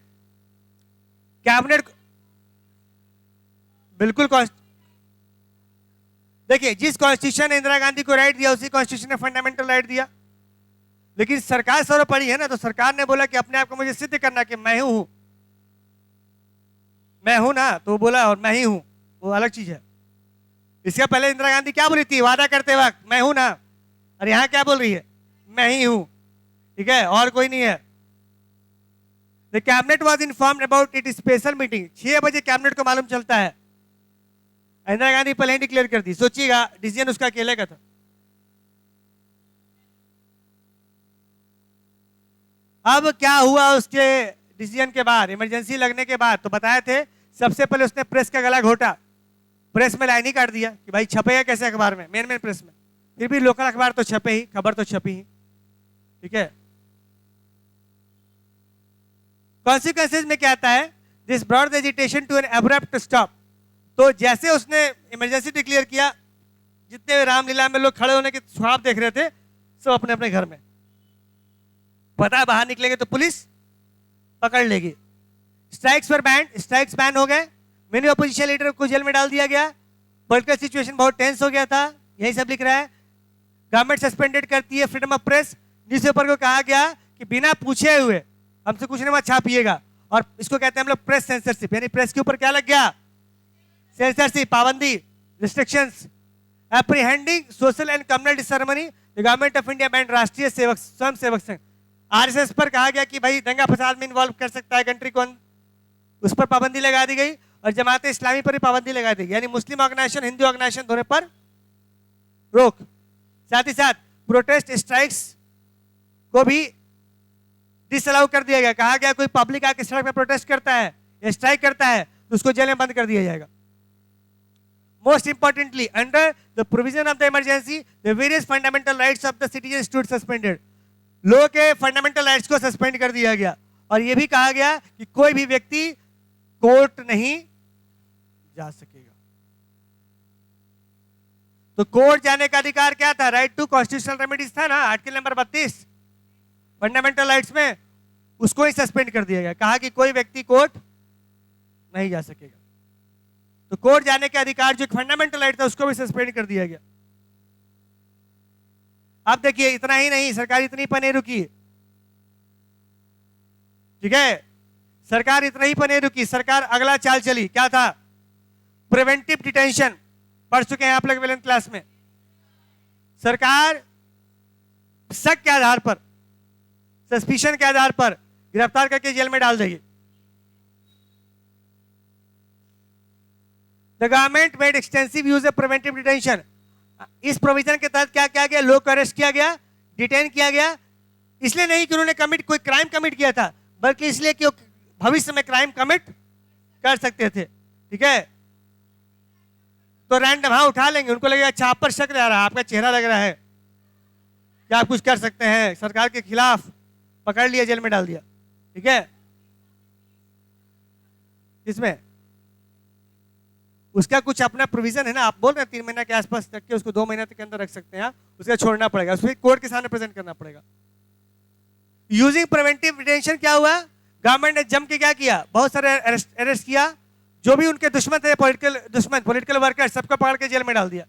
कैबिनेट बिल्कुल देखिए, जिस कॉन्स्टिट्यूशन ने इंदिरा गांधी को राइट दिया उसी कॉन्स्टिट्यूशन ने फंडामेंटल राइट दिया। लेकिन सरकार सर्वोपरि है ना, तो सरकार ने बोला कि अपने आप को मुझे सिद्ध करना कि मैं हूं, मैं हूं ना, तो बोला और मैं ही हूं, वो अलग चीज है। इसके पहले इंदिरा गांधी क्या बोली थी वादा करते वक्त? मैं हूं ना। और यहां क्या बोल रही है? मैं ही हूं, ठीक है, और कोई नहीं है। The cabinet was informed about it special meeting. 6 बजे कैबिनेट को मालूम चलता है, इंदिरा गांधी पहले ही डिक्लेयर कर दी। सोचिएगा, डिसीजन उसका अकेले का था। अब क्या हुआ उसके डिसीजन के बाद, इमरजेंसी लगने के बाद? तो बताए थे सबसे पहले उसने प्रेस का गला घोटा, प्रेस में लाइन ही काट दिया कि भाई छपेगा कैसे अखबार में, मेन मेन प्रेस में। फिर भी लोकल अखबार तो छपे ही, खबर तो छपी ही, ठीक है। कॉन्सिक्वेंसेज में क्या आता है? This brought the agitation to an abrupt stop. तो जैसे उसने इमरजेंसी डिक्लेयर किया, जितने रामलीला में लोग खड़े होने के ख्वाब देख रहे थे, सब अपने अपने घर में, पता बाहर निकलेंगे तो पुलिस पकड़ लेगी। स्ट्राइक्स पर बैन, स्ट्राइक्स बैन हो गए। मेनी अपोजिशन लीडर को जेल में डाल दिया गया। पॉलिटिकल सिचुएशन बहुत टेंस हो गया था, यही सब लिख रहा है। गवर्नमेंट सस्पेंडेड करती है फ्रीडम ऑफ प्रेस। न्यूज़पेपर को कहा गया कि बिना पूछे हुए हमसे कुछ नहीं मत छापिएगा, और इसको कहते हैं हम लोग प्रेस सेंसरशिप, यानी प्रेस के ऊपर क्या लग गया? सेंसरशिप, पाबंदी, restrictions. Apprehending social and communal disharmony, the government of India banned Rashtriya Sevak स्वयं सेवक संघ, आरएसएस पर कहा गया कि भाई दंगा फसाद में इन्वॉल्व कर सकता है कंट्री को, उस पर पाबंदी लगा दी गई। और जमात इस्लामी पर भी पाबंदी लगा दी गई, यानी मुस्लिम ऑर्गेनाइजेशन, हिंदू ऑर्गेनाइजेशन दोनों पर रोक। साथ ही साथ प्रोटेस्ट स्ट्राइक्स को भी डिसअलाउ कर दिया गया। कहा गया कोई पब्लिक आके सड़क पर प्रोटेस्ट करता है या स्ट्राइक करता है तो उसको जेल में बंद कर दिया जाएगा। Most importantly, under the provision of the emergency the various fundamental rights of the citizen stood suspended. लोगों के फंडामेंटल राइट्स को सस्पेंड कर दिया गया। और यह भी कहा गया कि कोई भी व्यक्ति कोर्ट नहीं जा सकेगा। तो कोर्ट जाने का अधिकार क्या था? राइट टू कॉन्स्टिट्यूशनल रेमेडीज था ना, आर्टिकल नंबर 32 फंडामेंटल राइट्स में, उसको ही सस्पेंड कर दिया गया। कहा कि कोई व्यक्ति कोर्ट नहीं जा सकेगा। तो कोर्ट जाने के अधिकार जो फंडामेंटल राइट था उसको भी सस्पेंड कर दिया गया। अब देखिए, इतना ही नहीं, सरकार इतनी पर नहीं रुकी, ठीक है, सरकार इतना ही पर नहीं रुकी। सरकार अगला चाल चली, क्या था? प्रिवेंटिव डिटेंशन, पढ़ चुके हैं आप लोग 11th क्लास में। सरकार शक के आधार पर, सस्पिशन के आधार पर गिरफ्तार करके जेल में डाल देगी। The government made extensive use of preventive detention. इस प्रोविजन के तहत क्या किया गया? लोग को अरेस्ट किया गया, डिटेन किया गया। इसलिए नहीं कि उन्होंने कोई क्राइम कमिट किया था, बल्कि इसलिए कि भविष्य में क्राइम कमिट कर सकते थे, ठीक है। तो रैंडम हाँ उठा लेंगे, उनको लगेगा अच्छा आप पर शक रह रहा है, आपका चेहरा लग रहा है कि आप कुछ कर सकते हैं, सरकार के खिलाफ, पकड़ लिया, जेल में डाल दिया, ठीक है। इसमें उसका कुछ अपना प्रोविजन है ना, आप बोल रहे हैं 3 महीने के आसपास रख के उसको 2 महीने के अंदर रख सकते हैं आप, उसका छोड़ना पड़ेगा, उसको कोर्ट के सामने प्रेजेंट करना पड़ेगा। यूजिंग प्रिवेंटिव डिटेंशन क्या हुआ? गवर्नमेंट ने जम के क्या किया? बहुत सारे अरेस्ट किया, जो भी उनके दुश्मन थे, पॉलिटिकल वर्कर, सबको पकड़ के जेल में डाल दिया।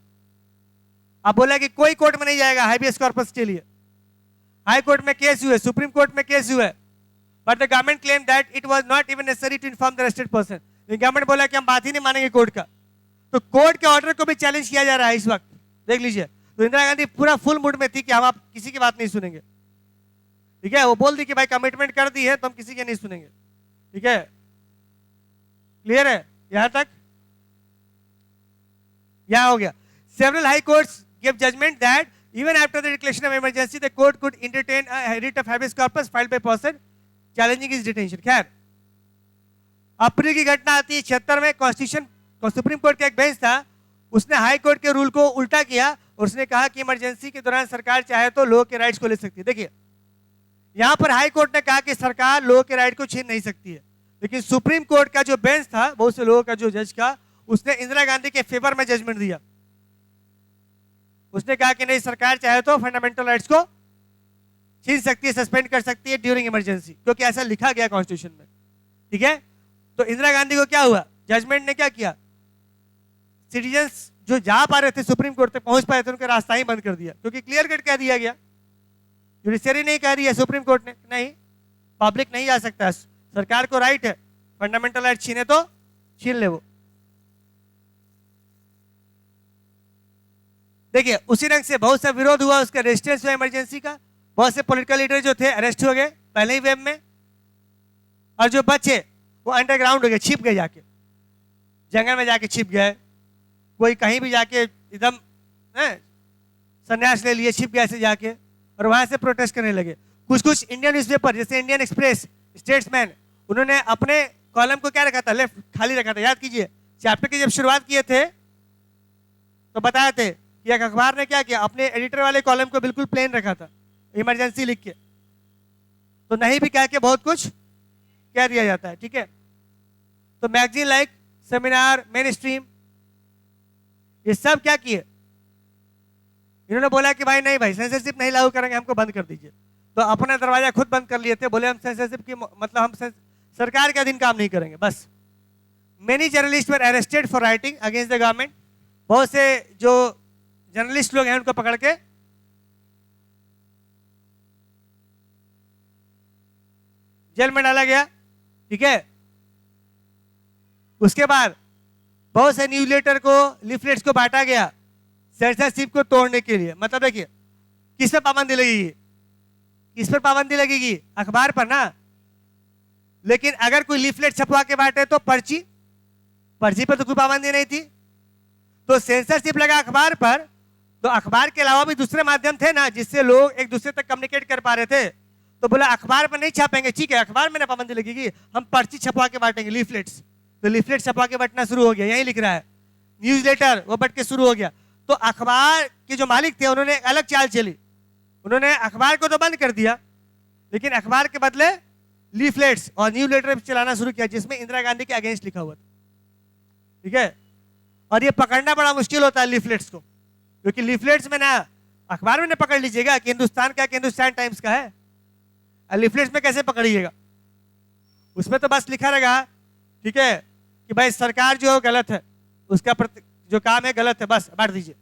अब बोला कि कोई कोर्ट में नहीं जाएगा हाईबियस कॉर्पस के लिए। हाई कोर्ट में केस हुए, सुप्रीम कोर्ट में केस हुए, but the government claim that it was not even necessary to inform the arrested person. Government बोला कि हम बात ही नहीं मानेंगे कोर्ट का। तो कोर्ट के ऑर्डर को भी चैलेंज किया जा रहा है इस वक्त, देख लीजिए। तो इंदिरा गांधी पूरा फुल मूड में थी कि हम आप किसी की बात नहीं सुनेंगे, ठीक है। वो बोल दी कि भाई कमिटमेंट कर दी है तो हम किसी की नहीं सुनेंगे, ठीक है। क्लियर है यहां तक? यहां हो गया। Several high courts give judgment that even after the declaration of emergency the court could entertain a writ of habeas corpus filed by person challenging his detention। खैर, अप्रैल की घटना आती है 76 में। कॉन्स्टिट्यूशन सुप्रीम कोर्ट का एक बेंच था, उसने हाई कोर्ट के रूल को उल्टा किया और उसने कहा कि इमरजेंसी के दौरान सरकार चाहे तो लोगों के राइट्स को ले सकती है। देखिए, यहां पर हाई कोर्ट ने कहा कि सरकार लोगों के राइट को छीन नहीं सकती है, लेकिन सुप्रीम कोर्ट का जो बेंच था, बहुत से लोगों का जो जज का, उसने इंदिरा गांधी के फेवर में जजमेंट दिया। उसने कहा कि नहीं, सरकार चाहे तो फंडामेंटल राइट्स को छीन सकती है, सस्पेंड कर सकती है ड्यूरिंग इमरजेंसी, क्योंकि ऐसा लिखा गया कॉन्स्टिट्यूशन में, ठीक है। तो इंदिरा गांधी को क्या हुआ, जजमेंट ने क्या किया, सिटीजन्स जो जा पा रहे थे सुप्रीम कोर्ट तक पहुंच पाए थे, उनका रास्ता ही बंद कर दिया, क्योंकि क्लियर कट कह दिया गया। जुडिशरी नहीं कह रही है, सुप्रीम कोर्ट ने, नहीं पब्लिक नहीं जा सकता, सरकार को राइट है, फंडामेंटल राइट छीने तो छीन ले वो। देखिए, उसी रंग से बहुत सा विरोध हुआ, उसका रेजिस्टेंस हुआ इमरजेंसी का। बहुत से पॉलिटिकल लीडर जो थे अरेस्ट हो गए पहले ही वेव में, और जो बचे वो अंडरग्राउंड हो गए, छिप गए, जाके जंगल में जाके छिप गए, कोई कहीं भी जाके एकदम संन्यास ले लिए, छिप गए ऐसे जाके, और वहां से प्रोटेस्ट करने लगे। कुछ कुछ इंडियन न्यूज़पेपर जैसे इंडियन एक्सप्रेस, स्टेट्समैन, उन्होंने अपने कॉलम को क्या रखा था, लेफ्ट खाली रखा था। याद कीजिए, चैप्टर की जब शुरुआत किए थे तो बताए थे कि एक अखबार ने क्या किया, अपने एडिटर वाले कॉलम को बिल्कुल प्लेन रखा था, इमरजेंसी लिख के, तो नहीं भी कह के बहुत कुछ कह दिया जाता है, ठीक है। तो magazine like seminar, main stream, ये सब क्या किए, इन्होंने बोला कि भाई नहीं भाई, सेंसरशिप नहीं लागू करेंगे, हमको बंद कर दीजिए। तो अपना दरवाजा खुद बंद कर लिए थे, बोले हम सेंसरशिप की मतलब हम सरकार के अधीन काम नहीं करेंगे, बस। Many journalist were arrested for writing against the government. बहुत से जो जर्नलिस्ट लोग हैं उनको पकड़ के जेल में डाला गया, ठीक है। उसके बाद बहुत से न्यूज़लेटर को, लीफलेट्स को बांटा गया सेंसरशिप को तोड़ने के लिए। मतलब देखिए, किस पर पाबंदी लगेगी, किस पर पाबंदी लगेगी, अखबार पर ना। लेकिन अगर कोई लीफलेट छपवा के बांटे तो पर्ची पर तो कोई पाबंदी नहीं थी। तो सेंसरशिप लगा अखबार पर, तो अखबार के अलावा भी दूसरे माध्यम थे ना जिससे लोग एक दूसरे तक कम्युनिकेट कर पा रहे थे। तो बोला अखबार पर नहीं छापेंगे, ठीक है, अखबार में ना पाबंदी लगेगी, हम पर्ची छपवा के बांटेंगे, लीफलेट्स। तो लीफलेट छपवा के बंटना शुरू हो गया, यही लिख रहा है। न्यूज़लेटर वो बंट के शुरू हो गया। तो अखबार के जो मालिक थे उन्होंने अलग चाल चली, उन्होंने अखबार को तो बंद कर दिया, लेकिन अखबार के बदले लीफलेट्स और न्यूज़लेटर चलाना शुरू किया जिसमें इंदिरा गांधी के अगेंस्ट लिखा हुआ था, ठीक है। और ये पकड़ना बड़ा मुश्किल होता है लीफलेट्स को, क्योंकि लीफलेट्स में ना, अखबार में ना पकड़ लीजिएगा कि हिंदुस्तान का, कि हिंदुस्तान टाइम्स का है, और लीफलेट्स में कैसे पकड़िएगा, उसमें तो बस लिखा रहेगा, ठीक है, कि भाई सरकार जो गलत है, उसका जो काम है गलत है, बस बांट दीजिए,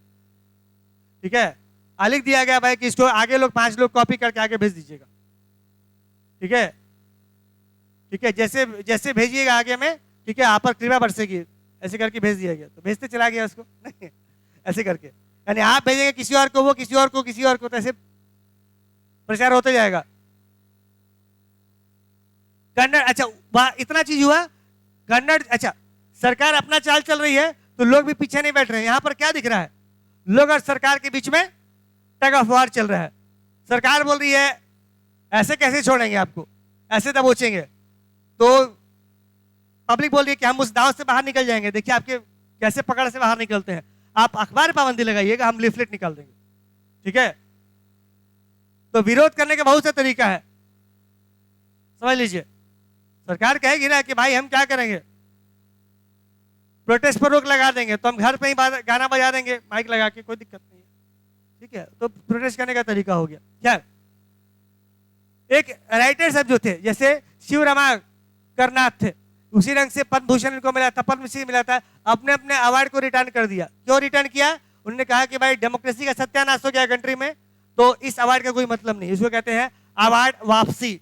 ठीक है। लिख दिया गया भाई कि इसको आगे लोग 5 लोग कॉपी करके आगे भेज दीजिएगा, ठीक है, ठीक है, जैसे जैसे भेजिएगा आगे में, ठीक है, आप पर कृपा बरसेगी, ऐसे करके भेज दिया गया। तो भेजते चला गया उसको, नहीं ऐसे करके, यानी आप भेजेंगे किसी और को, वो किसी और को, किसी और को, तो ऐसे प्रचार होते जाएगा। कन्नड़, अच्छा इतना चीज हुआ, कन्नड़, अच्छा सरकार अपना चाल चल रही है तो लोग भी पीछे नहीं बैठ रहे हैं। यहां पर क्या दिख रहा है, लोग और सरकार के बीच में टग ऑफ वार चल रहा है। सरकार बोल रही है ऐसे कैसे छोड़ेंगे आपको, ऐसे दबोचेंगे, तो पब्लिक बोल रही है कि हम उस दांव से बाहर निकल जाएंगे, देखिए आपके कैसे पकड़ से बाहर निकलते हैं, आप अखबार पाबंदी लगाइएगा, हम लीफलेट निकाल देंगे, ठीक है। तो विरोध करने का बहुत सा तरीका है, समझ लीजिए। सरकार कहेगी ना कि भाई हम क्या करेंगे, प्रोटेस्ट पर रोक लगा देंगे, तो हम घर पे ही गाना बजा देंगे माइक लगा के, कोई दिक्कत नहीं है, ठीक है। तो प्रोटेस्ट करने का तरीका हो गया। क्या एक राइटर सब जो थे, जैसे शिवरमा करनाथ थे, उसी रंग से पद्म भूषण इनको मिला था, पद्मश्री मिला था, अपने अपने अवार्ड को रिटर्न कर दिया। क्यों रिटर्न किया, उन्होंने कहा कि भाई डेमोक्रेसी का सत्यानाश हो गया कंट्री में, तो इस अवार्ड का कोई मतलब नहीं, इसको कहते हैं अवार्ड वापसी,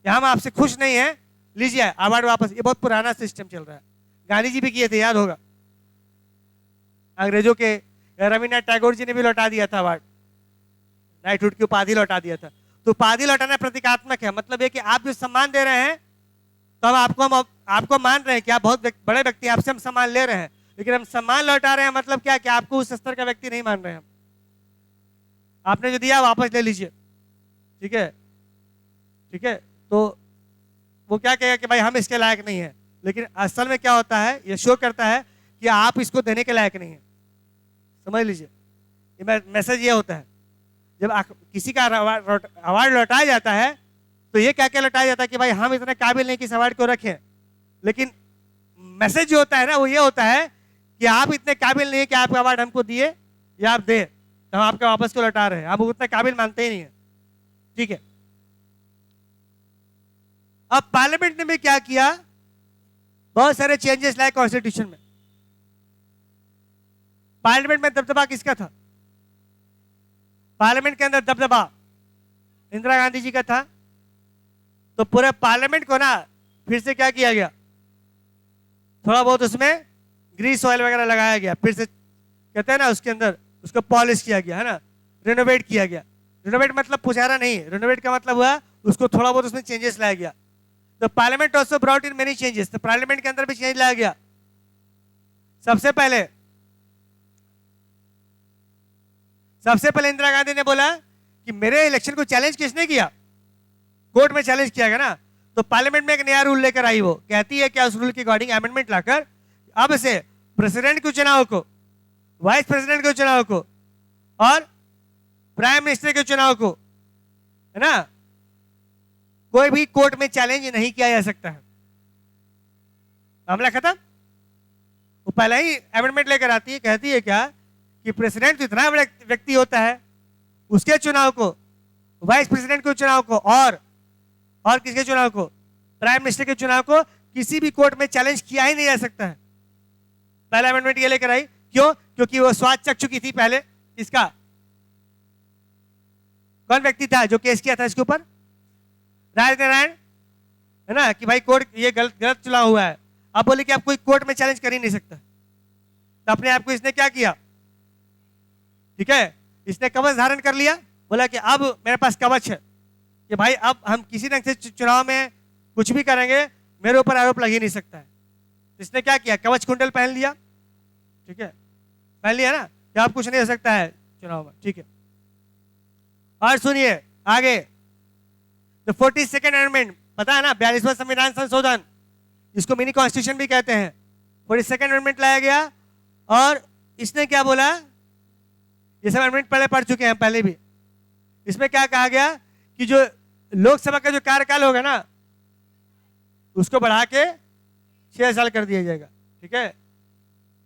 कि हम आपसे खुश नहीं हैं, लीजिए अवार्ड वापस। ये बहुत पुराना सिस्टम चल रहा है, गांधी जी भी किए थे, याद होगा। अंग्रेजों के रविन्द्रनाथ टैगोर जी ने भी लौटा दिया था अवार्ड, नाइटहुड की उपाधि लौटा दिया था। तो उपाधि लौटाना प्रतीकात्मक है, मतलब ये कि आप जो सम्मान दे रहे हैं तो हम आपको मान रहे हैं कि आप बहुत बड़े व्यक्ति, आपसे हम सम्मान ले रहे हैं, लेकिन हम सम्मान लौटा रहे हैं, मतलब क्या कि आपको उस स्तर का व्यक्ति नहीं मान रहे हैं हम। आपने जो दिया वापस ले लीजिए, ठीक है, ठीक है। तो वो क्या कहेगा कि भाई हम इसके लायक नहीं है, लेकिन असल में क्या होता है, ये शो करता है कि आप इसको देने के लायक नहीं है। समझ लीजिए, ये मैसेज ये होता है। जब किसी का अवार्ड लौटाया जाता है तो ये क्या क्या लौटाया जाता है कि भाई हम इतने काबिल नहीं कि इस अवार्ड को रखें, लेकिन मैसेज जो होता है ना वो ये होता है कि आप इतने काबिल नहीं है कि आप अवार्ड हमको दिए या आप दे, तो हम आपके वापस को लौटा रहे हैं, आप उतने काबिल मानते ही नहीं है, ठीक है। अब पार्लियामेंट ने भी क्या किया, बहुत सारे चेंजेस लाए कॉन्स्टिट्यूशन में। पार्लियामेंट में दबदबा किसका था? पार्लियामेंट के अंदर दबदबा इंदिरा गांधी जी का था। तो पूरे पार्लियामेंट को ना फिर से क्या किया गया, थोड़ा बहुत उसमें ग्रीस ऑयल वगैरह लगाया गया, फिर से कहते हैं ना उसके अंदर उसको पॉलिश किया गया, है ना, रिनोवेट किया गया। रिनोवेट मतलब पुजारा नहीं, रिनोवेट का मतलब हुआ उसको थोड़ा बहुत उसमें चेंजेस लाया गया। तो parliament also brought in many changes, तो पार्लियामेंट के अंदर भी चेंज लाया गया। सबसे पहले इंदिरा गांधी ने बोला कि मेरे इलेक्शन को चैलेंज किसने किया, कोर्ट में चैलेंज किया गया ना। तो पार्लियामेंट में एक नया रूल लेकर आई, वो कहती है क्या, उस रूल के अकॉर्डिंग अमेंडमेंट लाकर अब से प्रेसिडेंट के चुनाव को, वाइस प्रेसिडेंट के चुनाव को और प्राइम मिनिस्टर के चुनाव को, है ना, कोई भी कोर्ट में चैलेंज नहीं किया जा सकता है। मामला खत्म। वो पहले ही अमेंडमेंट लेकर आती है, कहती है क्या कि प्रेसिडेंट तो इतना बड़ा व्यक्ति होता है, उसके चुनाव को, वाइस प्रेसिडेंट के चुनाव को और किसके चुनाव को, प्राइम मिनिस्टर के चुनाव को किसी भी कोर्ट में चैलेंज किया ही नहीं जा सकता है। पहला अमेंडमेंट ये लेकर आई, क्यों? क्योंकि वो स्वाद चख चुकी थी पहले। इसका कौन व्यक्ति था जो केस किया था इसके ऊपर? राजनारायण, है ना, कि भाई कोर्ट ये गलत चुनाव हुआ है। अब बोले कि आप कोई कोर्ट में चैलेंज कर ही नहीं सकता, तो अपने आप को इसने क्या किया, ठीक है, इसने कवच धारण कर लिया। बोला कि अब मेरे पास कवच है कि भाई अब हम किसी ढंग से चुनाव में कुछ भी करेंगे, मेरे ऊपर आरोप लग ही नहीं सकता है। तो इसने क्या किया, कवच कुंडल पहन लिया, ठीक है, पहन लिया ना कि अब कुछ नहीं हो सकता है चुनाव में, ठीक है। और सुनिए आगे, द 42nd अमेंडमेंट, पता है ना, 42वां संविधान संशोधन, जिसको मिनी कॉन्स्टिट्यूशन भी कहते हैं, 42nd अमेंडमेंट लाया गया। और इसने क्या बोला, ये सब अमेंडमेंट पहले पढ़ चुके हैं पहले भी। इसमें क्या कहा गया कि जो लोकसभा का जो कार्यकाल होगा ना, उसको बढ़ा के 6 साल कर दिया जाएगा, ठीक है।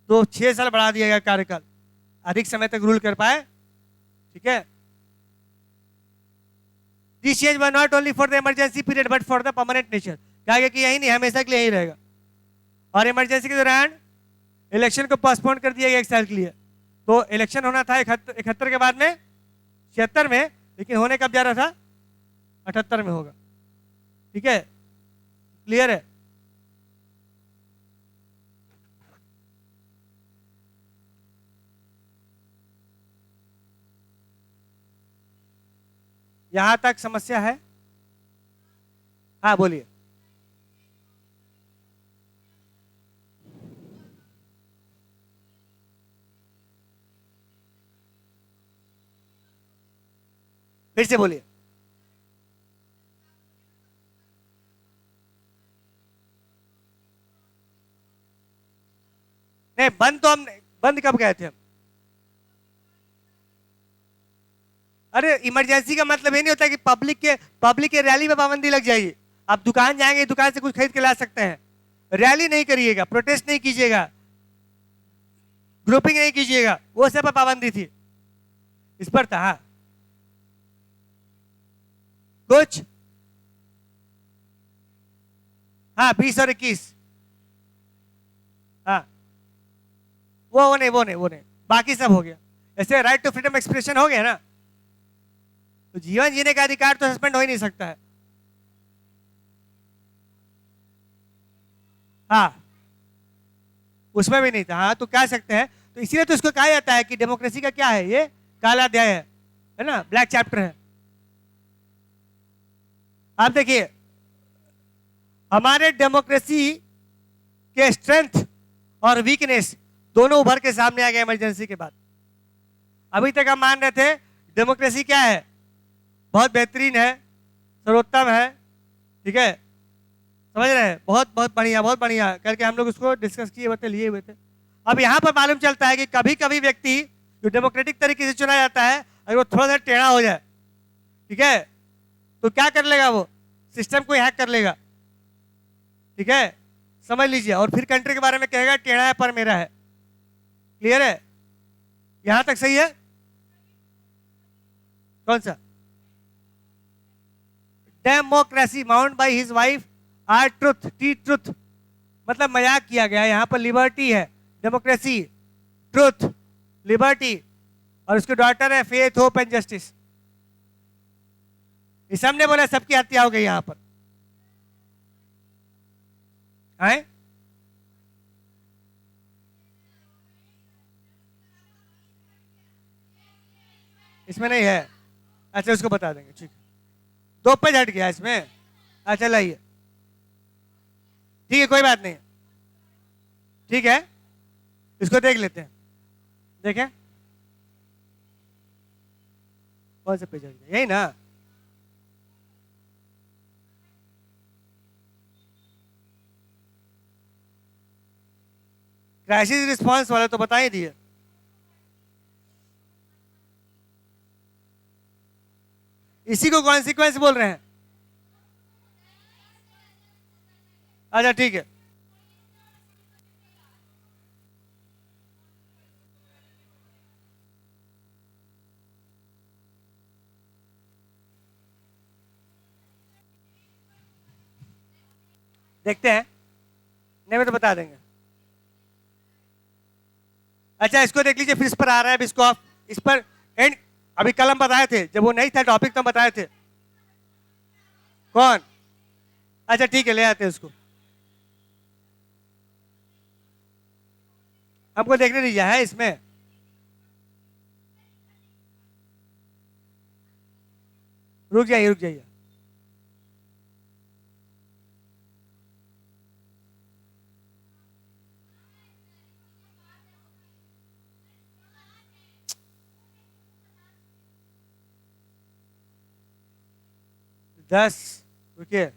तो 6 साल बढ़ा दिया गया कार्यकाल, अधिक समय तक रूल कर पाए, ठीक है। This change was not only for the emergency period but for the permanent nature. कहा गया कि यही नहीं, हमेशा के लिए यही रहेगा। और इमरजेंसी के दौरान इलेक्शन को पोस्टपोन कर दिया गया 1 साल के लिए। तो इलेक्शन होना था 71 के बाद में 76 में, लेकिन होने कब जा रहा था, 78 में होगा, ठीक है, क्लियर है। यहां तक समस्या है? हाँ बोलिए। फिर से बोलिए। नहीं, बंद कब गए थे हम? अरे इमरजेंसी का मतलब ये नहीं होता कि पब्लिक के रैली में पाबंदी लग जाएगी। आप दुकान जाएंगे, दुकान से कुछ खरीद के ला सकते हैं, रैली नहीं करिएगा, प्रोटेस्ट नहीं कीजिएगा, ग्रुपिंग नहीं कीजिएगा, वो सब पर पाबंदी थी, इस पर था। हाँ कुछ, हाँ 20 और 21, हाँ वो नहीं, बाकी सब हो गया। ऐसे राइट टू फ्रीडम एक्सप्रेशन हो गया ना, तो जीवन जीने का अधिकार तो सस्पेंड हो ही नहीं सकता है। हाँ, उसमें भी नहीं था। हाँ, तो कह सकते हैं। तो इसीलिए तो इसको कहा जाता है कि डेमोक्रेसी का क्या है, ये काला अध्याय है ना, ब्लैक चैप्टर है। आप देखिए, हमारे डेमोक्रेसी के स्ट्रेंथ और वीकनेस दोनों उभर के सामने आ गए इमरजेंसी के बाद। अभी तक हम मान रहे थे डेमोक्रेसी क्या है, बहुत बेहतरीन है, सर्वोत्तम है, ठीक है, समझ रहे हैं, बहुत बहुत बढ़िया करके हम लोग उसको डिस्कस किए हुए थे, लिए हुए थे। अब यहाँ पर मालूम चलता है कि कभी कभी व्यक्ति जो डेमोक्रेटिक तरीके से चुना जाता है, अगर वो थोड़ा सा टेढ़ा हो जाए, ठीक है, तो क्या कर लेगा, वो सिस्टम को हैक कर लेगा, ठीक है, समझ लीजिए, और फिर कंट्री के बारे में कहेगा टेढ़ा है पर मेरा है। क्लियर है, यहां तक सही है? कौन सा? Democracy mount by his wife R Truth, T truth, मतलब मजाक किया गया। यहां पर लिबर्टी है, डेमोक्रेसी, ट्रुथ, लिबर्टी, और उसकी डॉटर है फेथ, होप एंड जस्टिस। इस हमने बोला सबकी हत्या हो गई यहां पर है? इसमें नहीं है? अच्छा, उसको बता देंगे, ठीक है। दो पे हट गया इसमें। अच्छा लाइए, ठीक है, कोई बात नहीं, ठीक है, इसको देख लेते हैं। देखें कौन सा पेज हट गया, यही ना? क्राइसिस रिस्पांस वाला तो बता ही दिए। इसी को कॉन्सिक्वेंस बोल रहे हैं। अच्छा ठीक है, देखते हैं, नहीं मैं तो बता देंगे। अच्छा, इसको देख लीजिए, फिर इस पर आ रहा है, इसको आप इस पर एंड, अभी कल हम बताए थे, जब वो नहीं था टॉपिक तो हम बताए थे। कौन? अच्छा ठीक है, ले आते हैं उसको, हमको देखने दीजिए है इसमें। रुक जाइए, रुक जाइए, दस, रुकिए,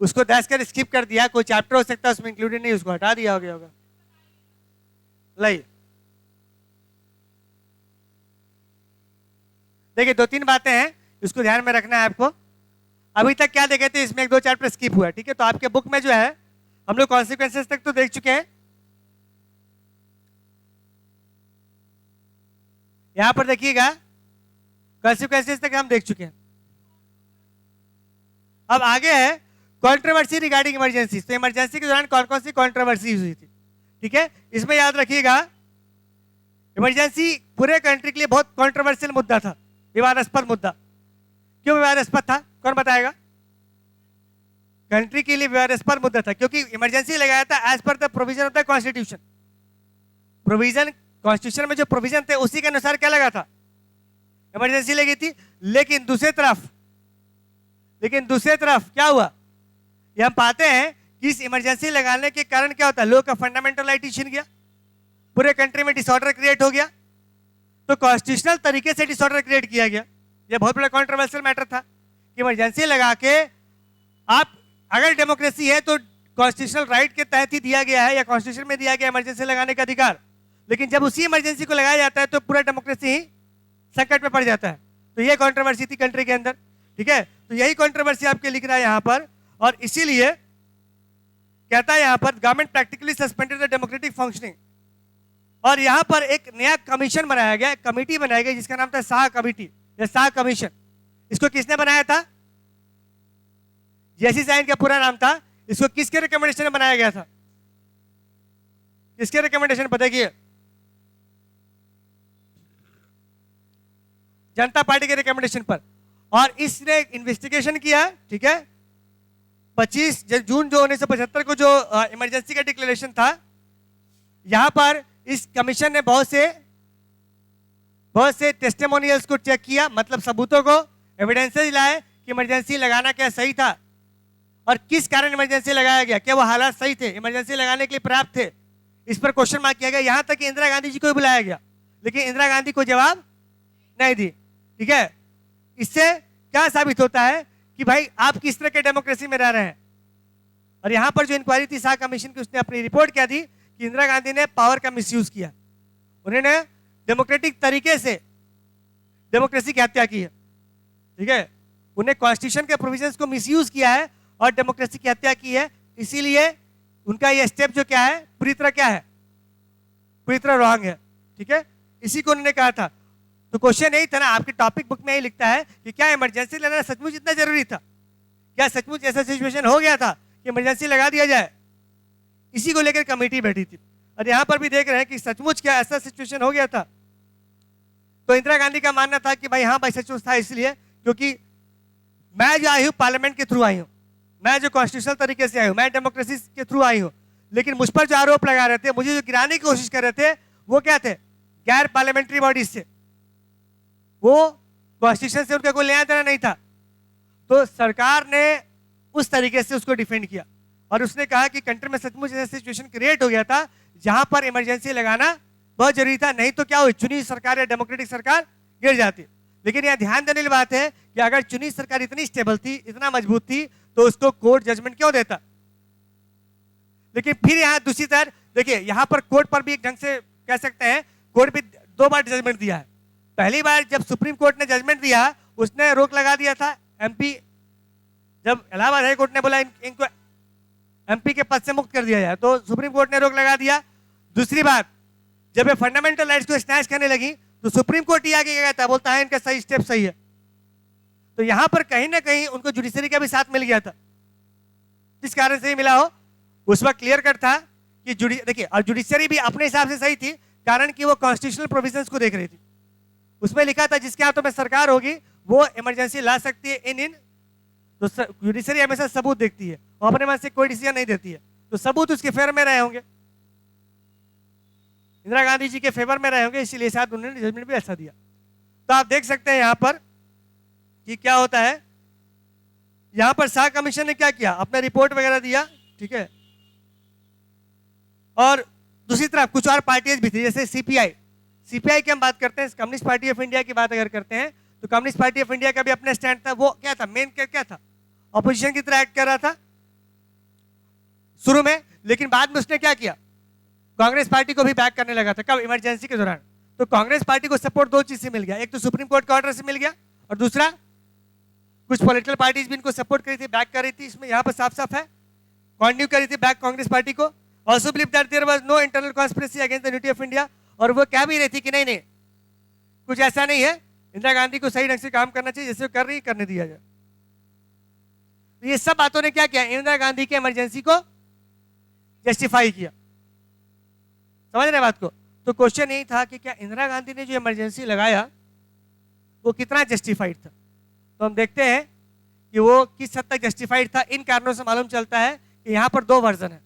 उसको 10 कर स्किप कर दिया, कोई चैप्टर हो सकता है उसमें इंक्लूडेड नहीं, उसको हटा दिया हो गया होगा। लाइए, देखिए दो तीन बातें हैं, इसको ध्यान में रखना है आपको। अभी तक क्या देखे थे, इसमें एक दो चैप्टर स्किप हुआ, ठीक है, तो आपके बुक में जो है हम लोग कॉन्सिक्वेंसेस तक तो देख चुके हैं। यहां पर देखिएगा, कॉन्सिक्वेंसेस तक हम देख चुके हैं। अब आगे है कंट्रोवर्सी रिगार्डिंग इमरजेंसी। तो इमरजेंसी के दौरान कौन कौन सी कंट्रोवर्सी हुई थी, ठीक है, इसमें याद रखिएगा, इमरजेंसी पूरे कंट्री के लिए बहुत कंट्रोवर्शियल मुद्दा था, विवादास्पद मुद्दा। क्यों विवादास्पद था, कौन बताएगा? कंट्री के लिए विवादास्पद मुद्दा था क्योंकि इमरजेंसी लगाया था as per the provision of the constitution. Provision, constitution में जो प्रोविजन थे उसी के अनुसार क्या लगा था, इमरजेंसी लगी थी। लेकिन दूसरे तरफ क्या हुआ, ये हम पाते हैं कि इस इमरजेंसी लगाने के कारण क्या होता है, लोग का फंडामेंटल राइट छीन गया, पूरे कंट्री में डिसऑर्डर क्रिएट हो गया। तो कॉन्स्टिट्यूशनल तरीके से डिसऑर्डर क्रिएट किया गया। ये बहुत बड़ा कंट्रोवर्शियल मैटर था कि इमरजेंसी लगा के, आप अगर डेमोक्रेसी है तो कॉन्स्टिट्यूशनल राइट के तहत ही दिया गया है या कॉन्स्टिट्यूशन में दिया गया इमरजेंसी लगाने का अधिकार, लेकिन जब उसी इमरजेंसी को लगाया जाता है तो पूरा डेमोक्रेसी ही संकट में पड़ जाता है। तो ये कंट्रोवर्सी थी कंट्री के अंदर, ठीक है, तो यही कंट्रोवर्सी आपके लिख रहा है यहां पर। और इसीलिए कहता है यहां पर government practically suspended the democratic functioning. और यहां पर एक नया कमीशन बनाया गया, कमिटी बनाई गई जिसका नाम था शाह कमिटी या शाह कमीशन। इसको किसने बनाया था? जेसी साइन का पूरा नाम था। इसको किसके रिकमेंडेशन में बनाया गया था? किसके रिकमेंडेशन बताइए? जनता पार्टी के रिकमेंडेशन पर। और इसने इन्वेस्टिगेशन किया, ठीक है। 25 जून जो 1975 को जो इमरजेंसी का डिक्लेरेशन था, यहां पर इस कमीशन ने बहुत से टेस्टिमोनियल्स को चेक किया, मतलब सबूतों को, एविडेंसेस लाए कि इमरजेंसी लगाना क्या सही था और किस कारण इमरजेंसी लगाया गया, क्या वो हालात सही थे, इमरजेंसी लगाने के लिए पर्याप्त थे। इस पर क्वेश्चन मार्क किया गया। यहां तक कि इंदिरा गांधी जी को भी बुलाया गया, लेकिन इंदिरा गांधी को जवाब नहीं दी, ठीक है। इससे क्या साबित होता है कि भाई आप किस तरह के डेमोक्रेसी में रह रहे हैं। और यहां पर जो इंक्वायरी थी शाह कमीशन की, उसने अपनी रिपोर्ट क्या दी कि इंदिरा गांधी ने पावर का मिसयूज किया, उन्होंने डेमोक्रेटिक तरीके से डेमोक्रेसी की हत्या की है, ठीक है। उन्हें कॉन्स्टिट्यूशन के प्रोविजंस को मिसयूज किया है और डेमोक्रेसी की हत्या की है। इसीलिए उनका ये स्टेप जो क्या है, पूरी तरह क्या है, पूरी तरह रॉन्ग है, ठीक है। इसी को उन्होंने कहा था। तो क्वेश्चन यही था ना, आपके टॉपिक बुक में यही लिखता है कि क्या इमरजेंसी लगाना सचमुच इतना जरूरी था, क्या सचमुच ऐसा सिचुएशन हो गया था कि इमरजेंसी लगा दिया जाए। इसी को लेकर कमेटी बैठी थी और यहां पर भी देख रहे हैं कि सचमुच क्या ऐसा सिचुएशन हो गया था। तो इंदिरा गांधी का मानना था कि भाई हाँ भाई सचमुच था, इसलिए क्योंकि मैं जो आई हूं पार्लियामेंट के थ्रू आई हूं, मैं जो कॉन्स्टिट्यूशनल तरीके से आई हूं, मैं डेमोक्रेसी के थ्रू आई हूं, लेकिन मुझ पर जो आरोप लगा रहे थे, मुझे जो गिराने की कोशिश कर रहे थे, वो क्या थे, गैर पार्लियामेंट्री बॉडीज से, वो कॉन्स्टिट्यूशन से उनका कोई लेना देना नहीं था। तो सरकार ने उस तरीके से उसको डिफेंड किया और उसने कहा कि कंट्री में सचमुच ऐसा सिचुएशन क्रिएट हो गया था जहां पर इमरजेंसी लगाना बहुत जरूरी था, नहीं तो क्या हुई, चुनी सरकार या डेमोक्रेटिक सरकार गिर जाती। लेकिन यह ध्यान देने वाली बात है कि अगर चुनी सरकार इतनी स्टेबल थी, इतना मजबूत थी, तो उसको कोर्ट जजमेंट क्यों देता। लेकिन फिर यहां दूसरी तरफ देखिए, यहां पर कोर्ट पर भी एक ढंग से कह सकते हैं, कोर्ट भी 2 बार जजमेंट दिया है। पहली बार जब सुप्रीम कोर्ट ने जजमेंट दिया, उसने रोक लगा दिया था एमपी, जब इलाहाबाद हाई कोर्ट ने बोला इनको एमपी के पद से मुक्त कर दिया जाए, तो सुप्रीम कोर्ट ने रोक लगा दिया। दूसरी बात, जब ये फंडामेंटल राइट्स को स्नैच करने लगी, तो सुप्रीम कोर्ट ही आगे कहता है, बोलता है इनका सही स्टेप सही है। तो यहां पर कहीं ना कहीं उनको जुडिशरी का भी साथ मिल गया था, जिस कारण से ही मिला हो, उस वक्त क्लियर कट था कि देखिए, और जुडिशरी भी अपने हिसाब से सही थी, कारण कि वो कॉन्स्टिट्यूशनल प्रोविजंस को देख रही थी। उसमें लिखा था जिसके हाथों में सरकार होगी वो इमरजेंसी ला सकती है इन तो जुडिशरी हमेशा सबूत देखती है, वो अपने मन से कोई डिसीजन नहीं देती है। तो सबूत उसके फेवर में रहे होंगे, इंदिरा गांधी जी के फेवर में रहे होंगे, इसीलिए शायद उन्होंने जजमेंट भी ऐसा दिया। तो आप देख सकते हैं यहां पर कि क्या होता है। यहां पर शाह कमीशन ने क्या किया, अपना रिपोर्ट वगैरह दिया, ठीक है। और दूसरी तरफ कुछ और पार्टीज भी थी, जैसे सीपीआई की हम बात करते हैं, कम्युनिस्ट पार्टी ऑफ इंडिया की बात अगर करते हैं, तो कम्युनिस्ट पार्टी ऑफ इंडिया का भी अपना स्टैंड था। वो क्या था, मेन क्या था, ऑपोजिशन की तरह एक्ट कर रहा था शुरू में, लेकिन बाद में उसने क्या किया, कांग्रेस पार्टी को भी बैक करने लगा था। कब, इमरजेंसी के दौरान। तो कांग्रेस पार्टी को सपोर्ट 2 चीज से मिल गया, एक तो सुप्रीम कोर्ट का ऑर्डर से मिल गया, और दूसरा कुछ पॉलिटिकल पार्टीज भी इनको सपोर्ट कर रही थी, बैक कर रही थी। इसमें यहां पर साफ साफ है, कॉन्टिन्यू कर रही थी बैक कांग्रेस पार्टी को। Also believe that there was no internal conspiracy against the unity of India, और वो क्या भी रही थी कि नहीं नहीं कुछ ऐसा नहीं है, इंदिरा गांधी को सही ढंग से काम करना चाहिए, जैसे कर रही करने दिया जाए। तो ये सब बातों ने क्या किया, इंदिरा गांधी के इमरजेंसी को जस्टिफाई किया। समझ रहे बात को। तो क्वेश्चन यही था कि क्या इंदिरा गांधी ने जो इमरजेंसी लगाया वो कितना जस्टिफाइड था। तो हम देखते हैं कि वो किस हद तक जस्टिफाइड था। इन कारणों से मालूम चलता है कि यहाँ पर 2 वर्जन है।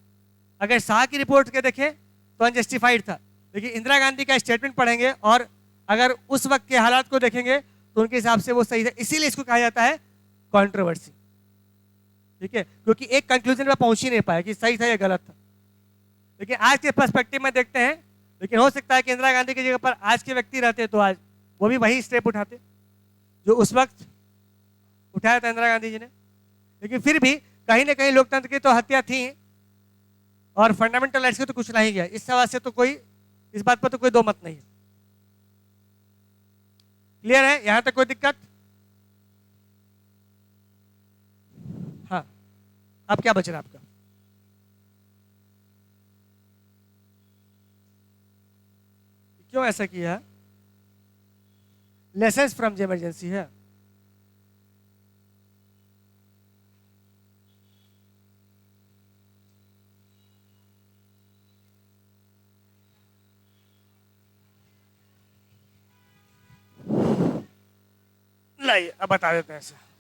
अगर शाह की रिपोर्ट के देखें तो अनजस्टिफाइड था, लेकिन इंदिरा गांधी का स्टेटमेंट पढ़ेंगे और अगर उस वक्त के हालात को देखेंगे तो उनके हिसाब से वो सही था। इसीलिए इसको कहा जाता है कंट्रोवर्सी, ठीक है, क्योंकि एक कंक्लूजन पर पहुंच ही नहीं पाया कि सही था या गलत था। लेकिन आज के पर्सपेक्टिव में देखते हैं, लेकिन हो सकता है कि इंदिरा गांधी की जगह पर आज के व्यक्ति रहते तो आज वो भी वही स्टेप उठाते जो उस वक्त उठाया था इंदिरा गांधी जी ने। लेकिन फिर भी कहीं ना कहीं लोकतंत्र की तो हत्या थी और फंडामेंटल राइट्स की तो कुछ नहीं गया। इस सवाल से तो कोई, इस बात पर तो कोई 2 मत नहीं है। क्लियर है, यहां तक कोई दिक्कत? हाँ, अब क्या बच रहा आपका? क्यों ऐसा किया? लेसन्स फ्रॉम द इमरजेंसी है। आइए अब बता देते हैं सर।